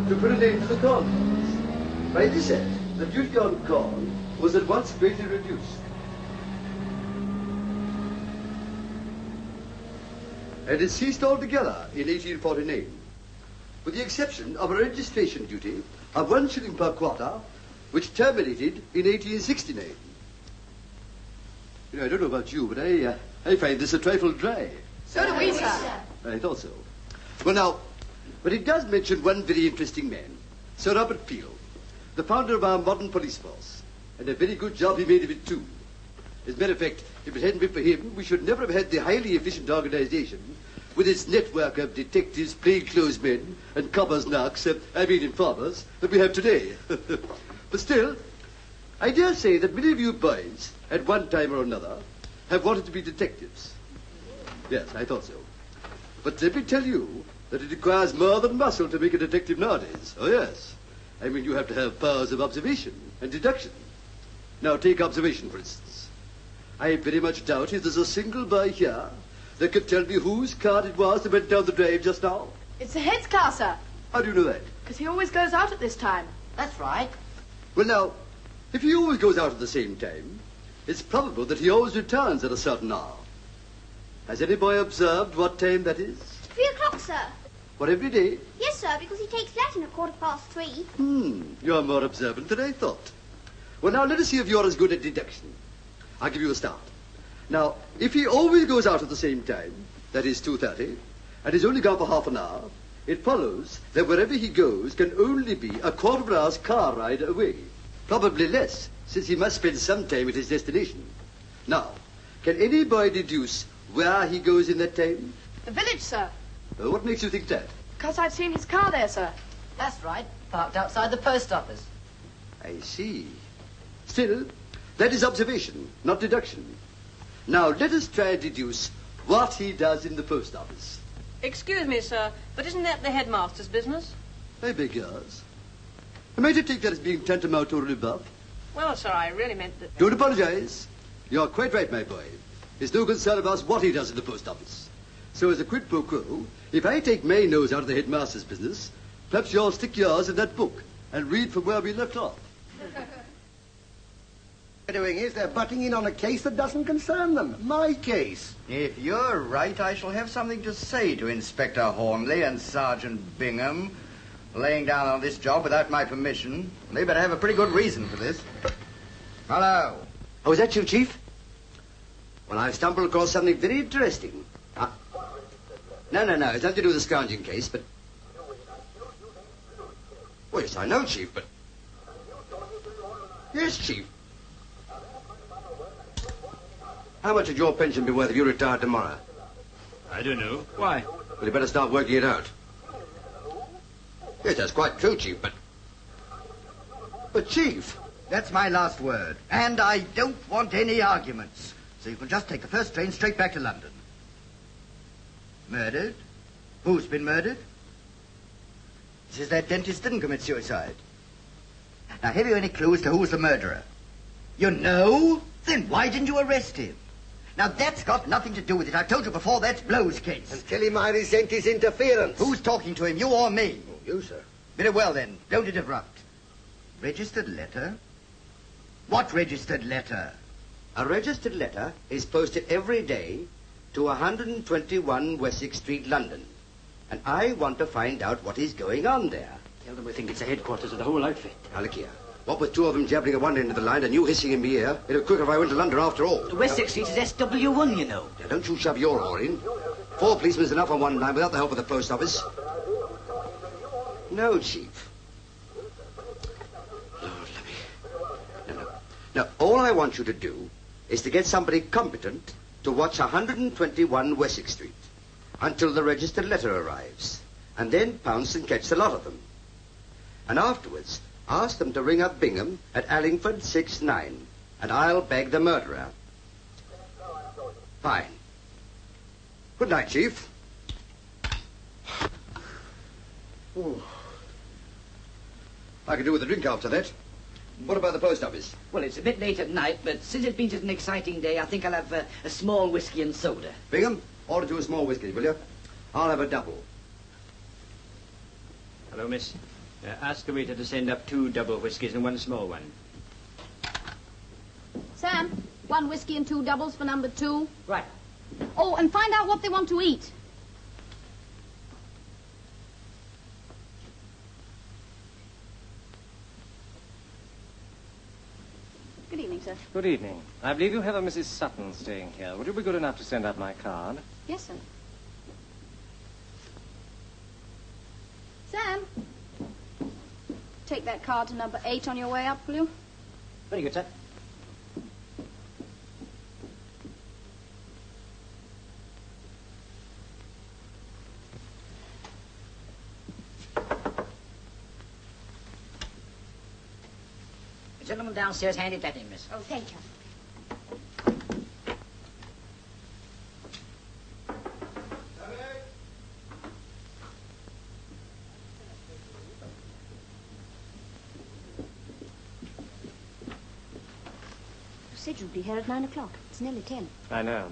to put an end to the Corn Laws. By this act, the duty on corn was at once greatly reduced. And it ceased altogether in 1849, with the exception of a registration duty of 1 shilling per quarter, which terminated in 1869. You know, I don't know about you, but I find this a trifle dry. So do we, sir. I thought so. Well, now, but it does mention one very interesting man, Sir Robert Peel, the founder of our modern police force, and a very good job he made of it, too. As a matter of fact, if it hadn't been for him, we should never have had the highly efficient organization with its network of detectives, plainclothesmen, and coppers narcs, informers, that we have today. But still, I dare say that many of you boys, at one time or another, have wanted to be detectives. Yes, I thought so. But let me tell you that it requires more than muscle to make a detective nowadays. Oh, yes. I mean, you have to have powers of observation and deduction. Now, take observation, for instance. I very much doubt if there's a single boy here that could tell me whose cart it was that went down the drive just now. It's the head's car, sir. How do you know that? Because he always goes out at this time. That's right. Well, now, if he always goes out at the same time, it's probable that he always returns at a certain hour. Has any boy observed what time that is? 3 o'clock, sir. What, every day? Yes, sir, because he takes Latin at 3:15. You're more observant than I thought. Well, now, let us see if you're as good at deduction. I'll give you a start. Now, if he always goes out at the same time, that is 2:30, and is only gone for half an hour, it follows that wherever he goes can only be a quarter of an hour's car ride away. Probably less, since he must spend some time at his destination. Now, can any boy deduce where he goes in that time? The village, sir. What makes you think that? Because I've seen his car there, sir. That's right. Parked outside the post office. I see. Still, that is observation, not deduction. Now, let us try and deduce what he does in the post office. Excuse me, sir, but isn't that the headmaster's business? I beg yours. Am I to take that as being tantamount to a rebuff? Well, sir, I really meant that... Don't apologize. You're quite right, my boy. It's no concern of us what he does in the post office. So as a quid pro quo, if I take my nose out of the headmaster's business, perhaps you'll stick yours in that book and read from where we left off. What they're doing is they're butting in on a case that doesn't concern them. My case. If you're right, I shall have something to say to Inspector Hornley and Sergeant Bingham. Laying down on this job without my permission. They better have a pretty good reason for this. Hello. Oh, is that you, Chief? Well, I've stumbled across something very interesting. No. It's nothing to do with the scrounging case, but... Well, yes, I know, Chief, but... Yes, Chief. How much would your pension be worth if you retired tomorrow? I don't know. Why? Well, you better start working it out. Yes, that's quite true, Chief, but... But, Chief... That's my last word. And I don't want any arguments. So you can just take the first train straight back to London. Murdered? Who's been murdered? Says that dentist didn't commit suicide. Now, have you any clue as to who's the murderer? You know? Then why didn't you arrest him? Now, that's got nothing to do with it. I told you before, that's Blow's case. And tell him I resent his interference. Who's talking to him, you or me? Oh, you, sir. Very well, then. Don't interrupt. Registered letter? What registered letter? A registered letter is posted every day to 121 Wessex Street, London. And I want to find out what is going on there. Tell them we think it's the headquarters of the whole outfit. Now, look here. What with 2 of them jabbering at one end of the line and you hissing in my ear, it'd be quicker if I went to London after all. Wessex Street is SW1, you know. Now, don't you shove your oar in. 4 policemen is enough on one line without the help of the post office. No, Chief. Lord, let me... No. Now, all I want you to do is to get somebody competent to watch 121 Wessex Street until the registered letter arrives, and then pounce and catch the lot of them. And afterwards, ask them to ring up Bingham at Allingford 69, and I'll bag the murderer. Fine. Good night, Chief. Ooh. I could do with a drink after that. What about the post office? Well, it's a bit late at night, but since it's been such an exciting day, I think I'll have a small whiskey and soda. Bingham, order 2 a small whiskey, will you? I'll have a double. Hello, miss. Ask the waiter to send up 2 double whiskies and 1 small one. Sam, 1 whiskey and 2 doubles for number 2. Right. Oh, and find out what they want to eat. Good evening, sir. Good evening. I believe you have a Mrs. Sutton staying here. Would you be good enough to send up my card? Yes, sir. Sam, take that card to number 8 on your way up, will you? Very good, sir. Gentleman downstairs handed that in, miss. Oh, thank you. You said you'd be here at 9 o'clock. It's nearly 10. I know.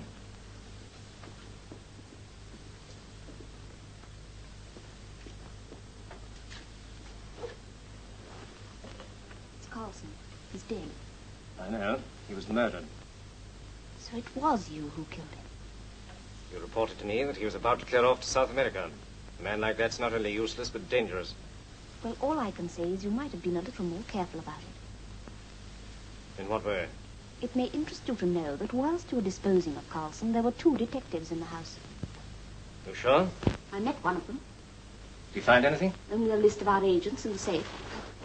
It's Carlson. He's dead. I know. He was murdered. So it was you who killed him. You reported to me that he was about to clear off to South America. A man like that's not only useless, but dangerous. Well, all I can say is you might have been a little more careful about it. In what way? It may interest you to know that whilst you were disposing of Carlson, there were 2 detectives in the house. You sure? I met one of them. Did you find anything? Only a list of our agents in the safe.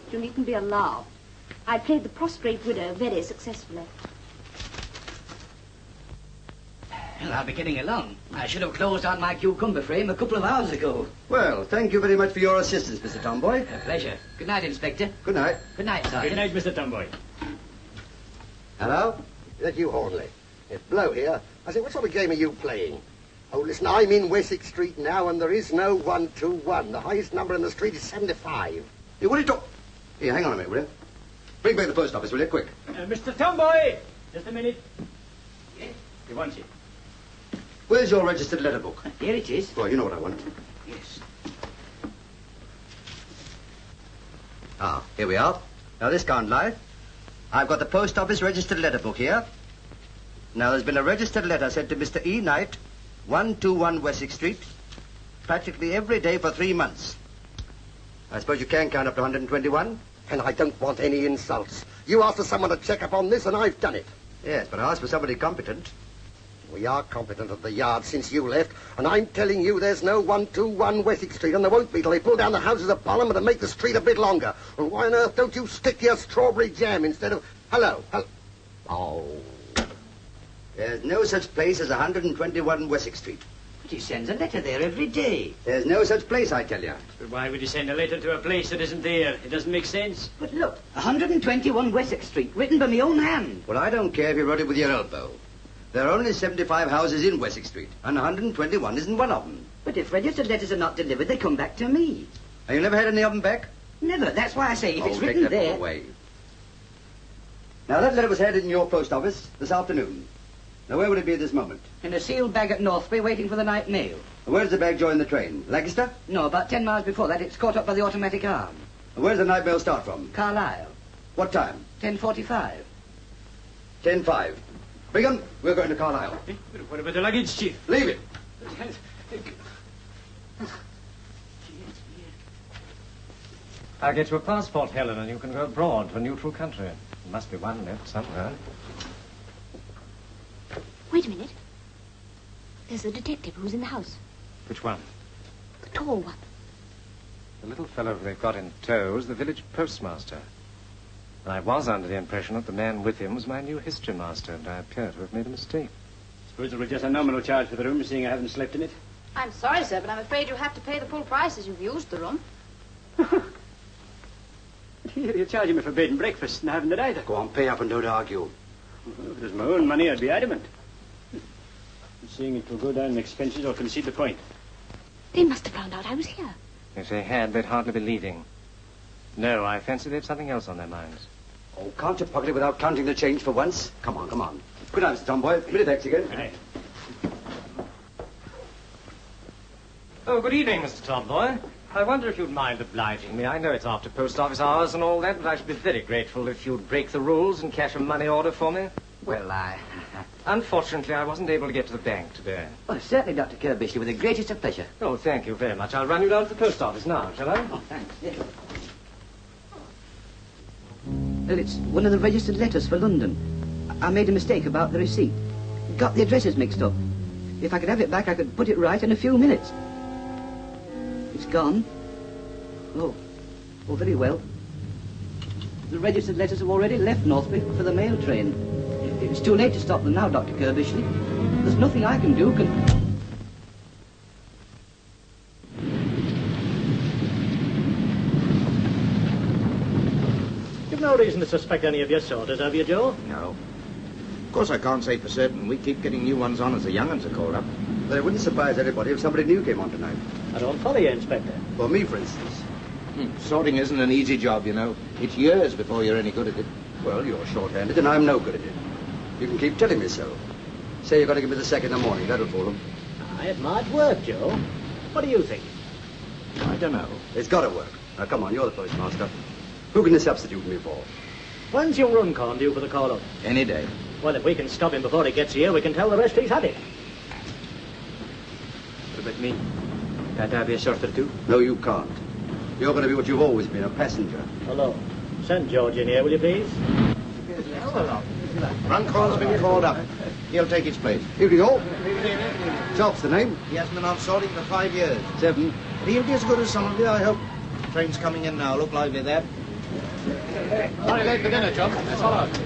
You needn't be alarmed. I played the prostrate widow very successfully. Well, I'll be getting along. I should have closed out my cucumber frame a couple of hours ago. Well, thank you very much for your assistance, Mr. Tomboy. A pleasure. Good night, Inspector. Good night. Good night, Sergeant. Good night, Mr. Tomboy. Hello? Is that you, Hornley? It's Blow here. I say, what sort of game are you playing? Oh, listen, I'm in Wessex Street now, and there is no 121. The highest number in the street is 75. Hey, what are you talking... Here, hang on a minute, will you? Bring back the post office, will you? Quick. Mr. Tomboy! Just a minute. Yes? You want it? Where's your registered letter book? Here it is. Well, you know what I want. Yes. Ah, here we are. Now, this can't lie. I've got the post office registered letter book here. Now, there's been a registered letter sent to Mr. E. Knight, 121 Wessex Street, practically every day for 3 months. I suppose you can count up to 121? And I don't want any insults. You asked for someone to check up on this, and I've done it. Yes, but I asked for somebody competent. We are competent at the yard since you left, and I'm telling you there's no 121 Wessex Street, and there won't be till they pull down the houses of Parliament and make the street a bit longer. And why on earth don't you stick to your strawberry jam instead of... Hello. Oh. There's no such place as 121 Wessex Street. But he sends a letter there every day. There's no such place, I tell you. But why would you send a letter to a place that isn't there? It doesn't make sense. But look, 121 Wessex Street, written by my own hand. Well, I don't care if you wrote it with your elbow. There are only 75 houses in Wessex Street, and 121 isn't one of them. But if registered letters are not delivered, they come back to me. And you never had any of them back? Never. That's why I say if it's take written that there... away. Now, that letter was handed in your post office this afternoon. Now, where would it be at this moment? In a sealed bag at Northbury, waiting for the night mail. Where does the bag join the train? Lancaster? No, about 10 miles before that, it's caught up by the automatic arm. Where does the night mail start from? Carlisle. What time? 10:45. 10:05. Brigham, we're going to Carlisle. What about the luggage, Chief? Leave it. I'll get you a passport, Helen, and you can go abroad to a neutral country. There must be one left somewhere. Wait a minute. There's the detective who's in the house. Which one? The tall one. The little fellow they've got in tow is the village postmaster. And I was under the impression that the man with him was my new history master, and I appear to have made a mistake. Suppose it was just a nominal charge for the room, seeing I haven't slept in it. I'm sorry, sir, but I'm afraid you'll have to pay the full price as you've used the room. You're charging me for bed and breakfast, and I haven't it either. Go on, pay up and don't argue. Well, if it was my own money, I'd be adamant. Seeing it will go down in expenses or concede the point. They must have found out I was here. If they had, they'd hardly be leaving. No, I fancy they've something else on their minds. Oh, can't you pocket it without counting the change for once? Come on, come on. Good night, Mr. Tomboy. Minute thanks again. Good night. Oh, good evening, Mr. Tomboy. I wonder if you'd mind obliging me. I know it's after post office hours and all that, but I should be very grateful if you'd break the rules and cash a money order for me. Well, Unfortunately, I wasn't able to get to the bank today. Well, certainly, Dr. Kirbishley, with the greatest of pleasure. Oh, thank you very much. I'll run you down to the post office now, shall I? Oh, thanks. Yes. Well, it's one of the registered letters for London. I made a mistake about the receipt. Got the addresses mixed up. If I could have it back, I could put it right in a few minutes. It's gone. Oh, very well. The registered letters have already left Northbury for the mail train. It's too late to stop them now, Dr. Kirbishley. There's nothing I can do. no reason to suspect any of your sorters, have you, Joe? No. Of course, I can't say for certain. We keep getting new ones on as the young uns are called up. But it wouldn't surprise anybody if somebody new came on tonight. I don't follow you, Inspector. For me, for instance. Sorting isn't an easy job, you know. It's years before you're any good at it. Well, you're short-handed and I'm no good at it. You can keep telling me so. Say you're going to give me the sack in the morning. That'll fool them. It might work, Joe. What do you think? I don't know. It's got to work. Now, come on, you're the postmaster. Who can you substitute me for? When's your run con due for the call-up? Any day. Well, if we can stop him before he gets here, we can tell the rest he's had it. What about me? Can't I be a sorter too? No, you can't. You're going to be what you've always been, a passenger. Hello. Send George in here, will you please? Runcorn's been called up. He'll take his place. Evening all. Job's the name. He hasn't been on sorting for 5 years. 7. But he'll be as good as some of you, I hope. Train's coming in now. Look lively there. Very late for dinner, John. That's all right.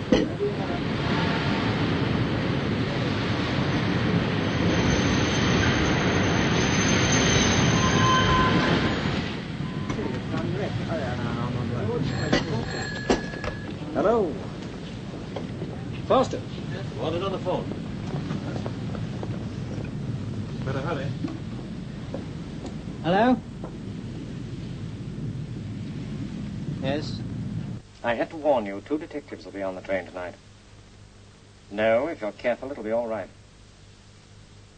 Hello. Foster. Wanted on the phone. Better hurry. Hello? Yes? I had to warn you, 2 detectives will be on the train tonight. No, if you're careful, it'll be all right.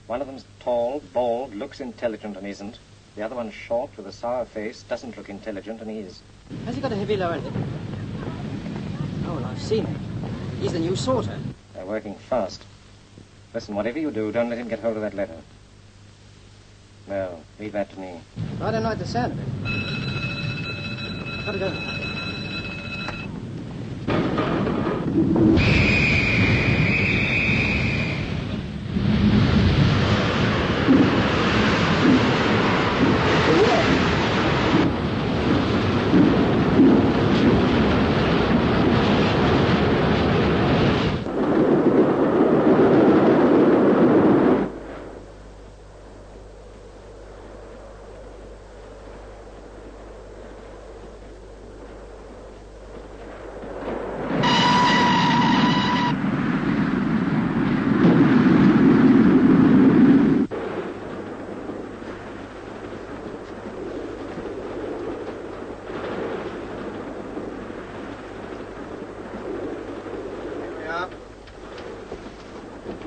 One of them's tall, bald, looks intelligent and isn't. The other one's short, with a sour face, doesn't look intelligent and is. Has he got a heavy low end? Oh, well, I've seen him. He's the new sorter. They're working fast. Listen, whatever you do, don't let him get hold of that letter. No, leave that to me. I don't like the sound of it. Gotta go.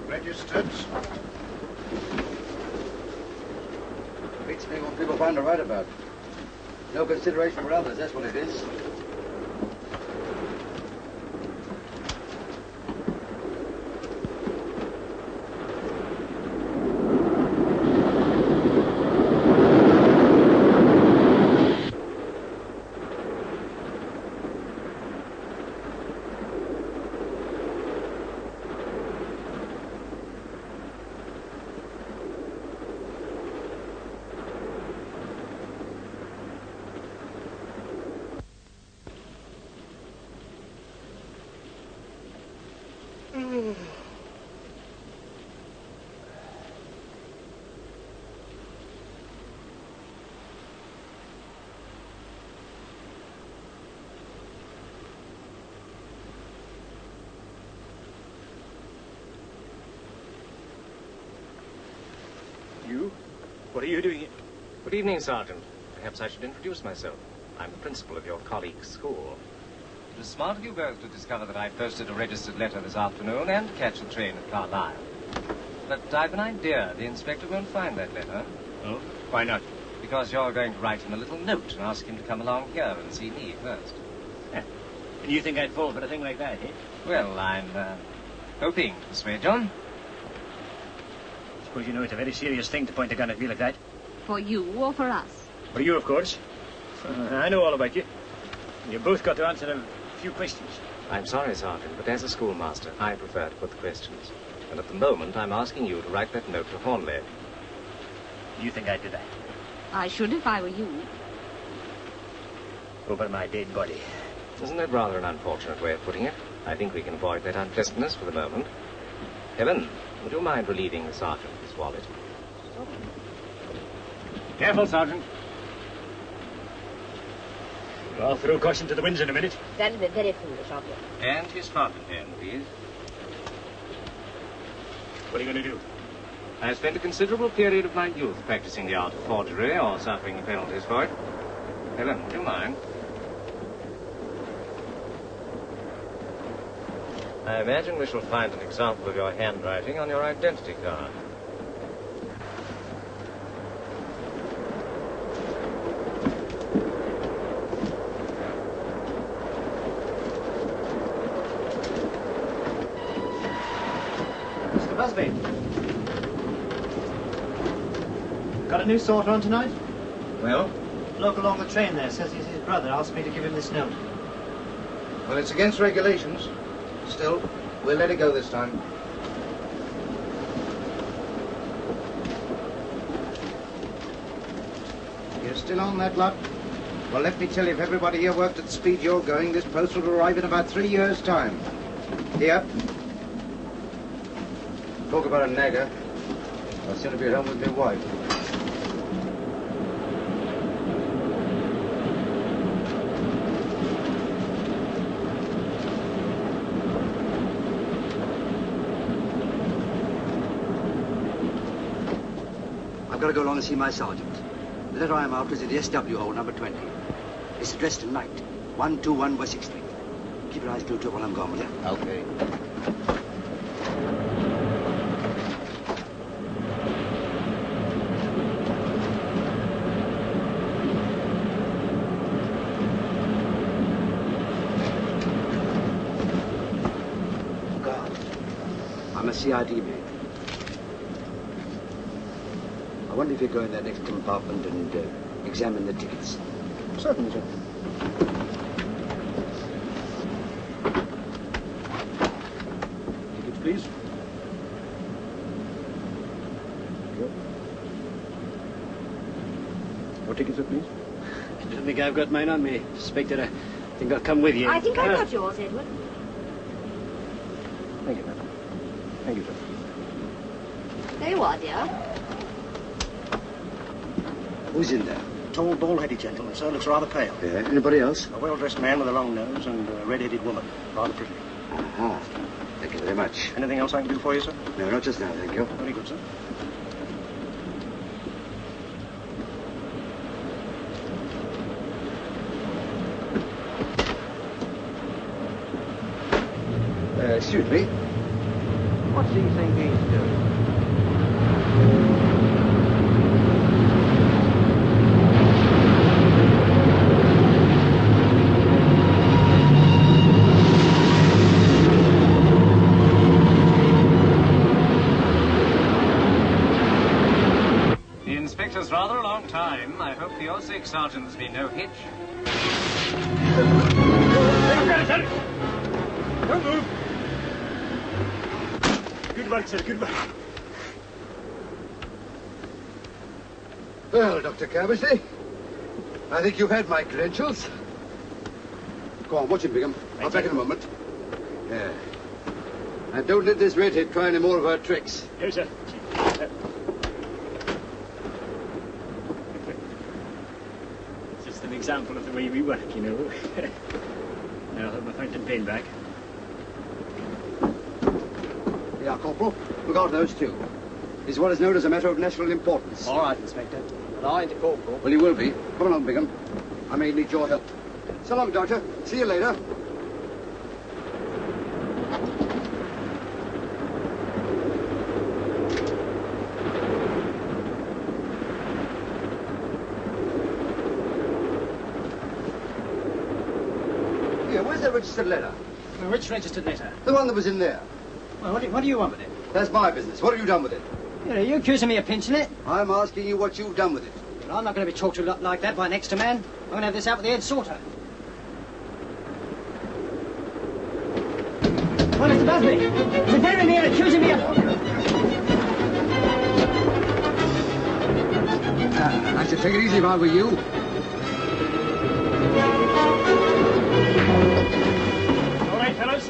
Registered. Beats me what people find to write about. No consideration for others, that's what it is. You? What are you doing here? Good evening, Sergeant. Perhaps I should introduce myself. I'm the principal of your colleague's school. It was smart of you both to discover that I posted a registered letter this afternoon and to catch the train at Carlisle. But I've an idea. The inspector won't find that letter. Oh? Why not? Because you're going to write him a little note and ask him to come along here and see me first. And you think I'd fall for a thing like that, eh? Well, I'm hoping to persuade John. Suppose you know it's a very serious thing to point a gun at me like that. For you or for us? For you, of course. I know all about you. You've both got to answer a few questions. I'm sorry, Sergeant, but as a schoolmaster, I prefer to put the questions. And at the moment, I'm asking you to write that note to Hornley. You think I'd do that? I should if I were you. Over my dead body. Isn't that rather an unfortunate way of putting it? I think we can avoid that unpleasantness for the moment. Helen, would you mind relieving the sergeant of his wallet? Careful, Sergeant. I'll throw caution to the winds in a minute. That'll be very foolish of you. And his fountain pen, please. What are you going to do? I spent a considerable period of my youth practicing the art of forgery or suffering the penalties for it. Helen, would you mind? I imagine we shall find an example of your handwriting on your identity card. Mr. Busby. Got a new sorter on tonight? Well? Bloke along the train there says he's his brother. Asked me to give him this note. Well, it's against regulations. Still, we'll let it go this time. You're still on that lot? Well, let me tell you, if everybody here worked at the speed you're going, this post will arrive in about 3 years' time. Here. Talk about a nagger. I'll soon be at home with my wife. I've got to go along and see my sergeant. The letter I'm after is at the SW hole, number 20. It's addressed to Knight, 121 Wessex Street. Keep your eyes glued to it while I'm gone, will you? Okay. I'm a CID man. I wonder if you go in that next compartment and examine the tickets. Certainly, sir. Tickets, please. What tickets, sir, please? I don't think I've got mine on me. Inspector, I think I'll come with you. I think I've got yours, Edward. Thank you, madam. Thank you, sir. There you are, dear. Who's in there? Tall, bald-headed gentleman, sir. Looks rather pale. Yeah, anybody else? A well-dressed man with a long nose and a red-headed woman. Rather pretty. Aha. Thank you very much. Anything else I can do for you, sir? No, not just now, thank you. Very good, sir. Excuse me. What's he think he's doing? The inspector's rather a long time. I hope for your sake, Sergeant, there's been no hitch. Don't move. Good work, sir. Good work. Well, Dr. Carbersley, I think you've had my credentials. Go on, watch him, Bingham. I'll be back in a moment. Yeah. And don't let this redhead try any more of her tricks. Yes, sir. It's just an example of the way we work, you know. Now I'll have my fountain pen back. Yeah, Corporal. Look out those two. It's what is known as a matter of national importance. All right, Inspector. But I ain't a corporal. Well, you will be. Come along, Bingham. I may need your help. So long, Doctor. See you later. Yeah, where's that registered letter? Which registered letter? The one that was in there. Well, what do you want with it? That's my business. What have you done with it? Are you accusing me of pinching it? I'm asking you what you've done with it. Well, I'm not going to be talked to like that by an extra man. I'm going to have this out with the head sorter. Well, Mr. Busby, is there in here accusing me of... I should take it easy if I were you. All right, fellas.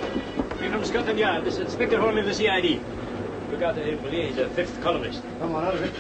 We're from Scotland Yard. This is Inspector Hornley of the CID. Look out at him, will you? He's a fifth columnist. Come on, out of it.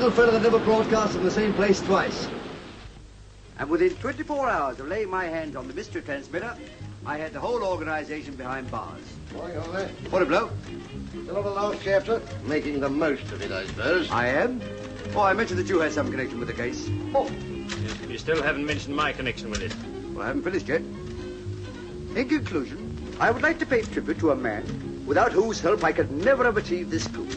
little fella that never broadcast in the same place twice. And within 24 hours of laying my hands on the mystery transmitter, I had the whole organization behind bars. Morning, Ollie. What a blow. Still on the last chapter? Making the most of it, I suppose. I am. Oh, I mentioned that you had some connection with the case. Oh. Yes, you still haven't mentioned my connection with it. Well, I haven't finished yet. In conclusion, I would like to pay tribute to a man without whose help I could never have achieved this coup.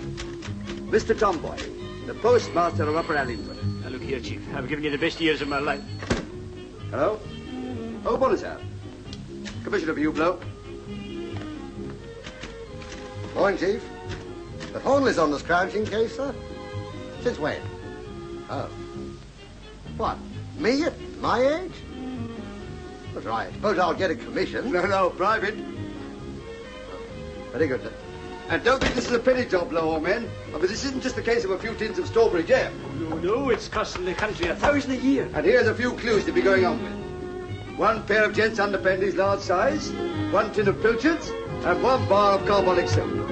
Mr. Tomboy, the postmaster of Upper Allingford. Now, look here, Chief. I've given you the best years of my life. Hello? Oh, bonus, sir. Commissioner for you, bloke. Morning, Chief. The Hornley's on the scrounging case, sir? Since when? Oh. What? Me at my age? That's right. Suppose I'll get a commission. No, private. Very good, sir. And don't think this is a penny job, blow, old man. I mean, this isn't just a case of a few tins of strawberry jam. No, it's costing the country $1,000 a year. And here's a few clues to be going on with. 1 pair of gents' underpanties large size, 1 tin of pilchards, and 1 bar of carbolic soda.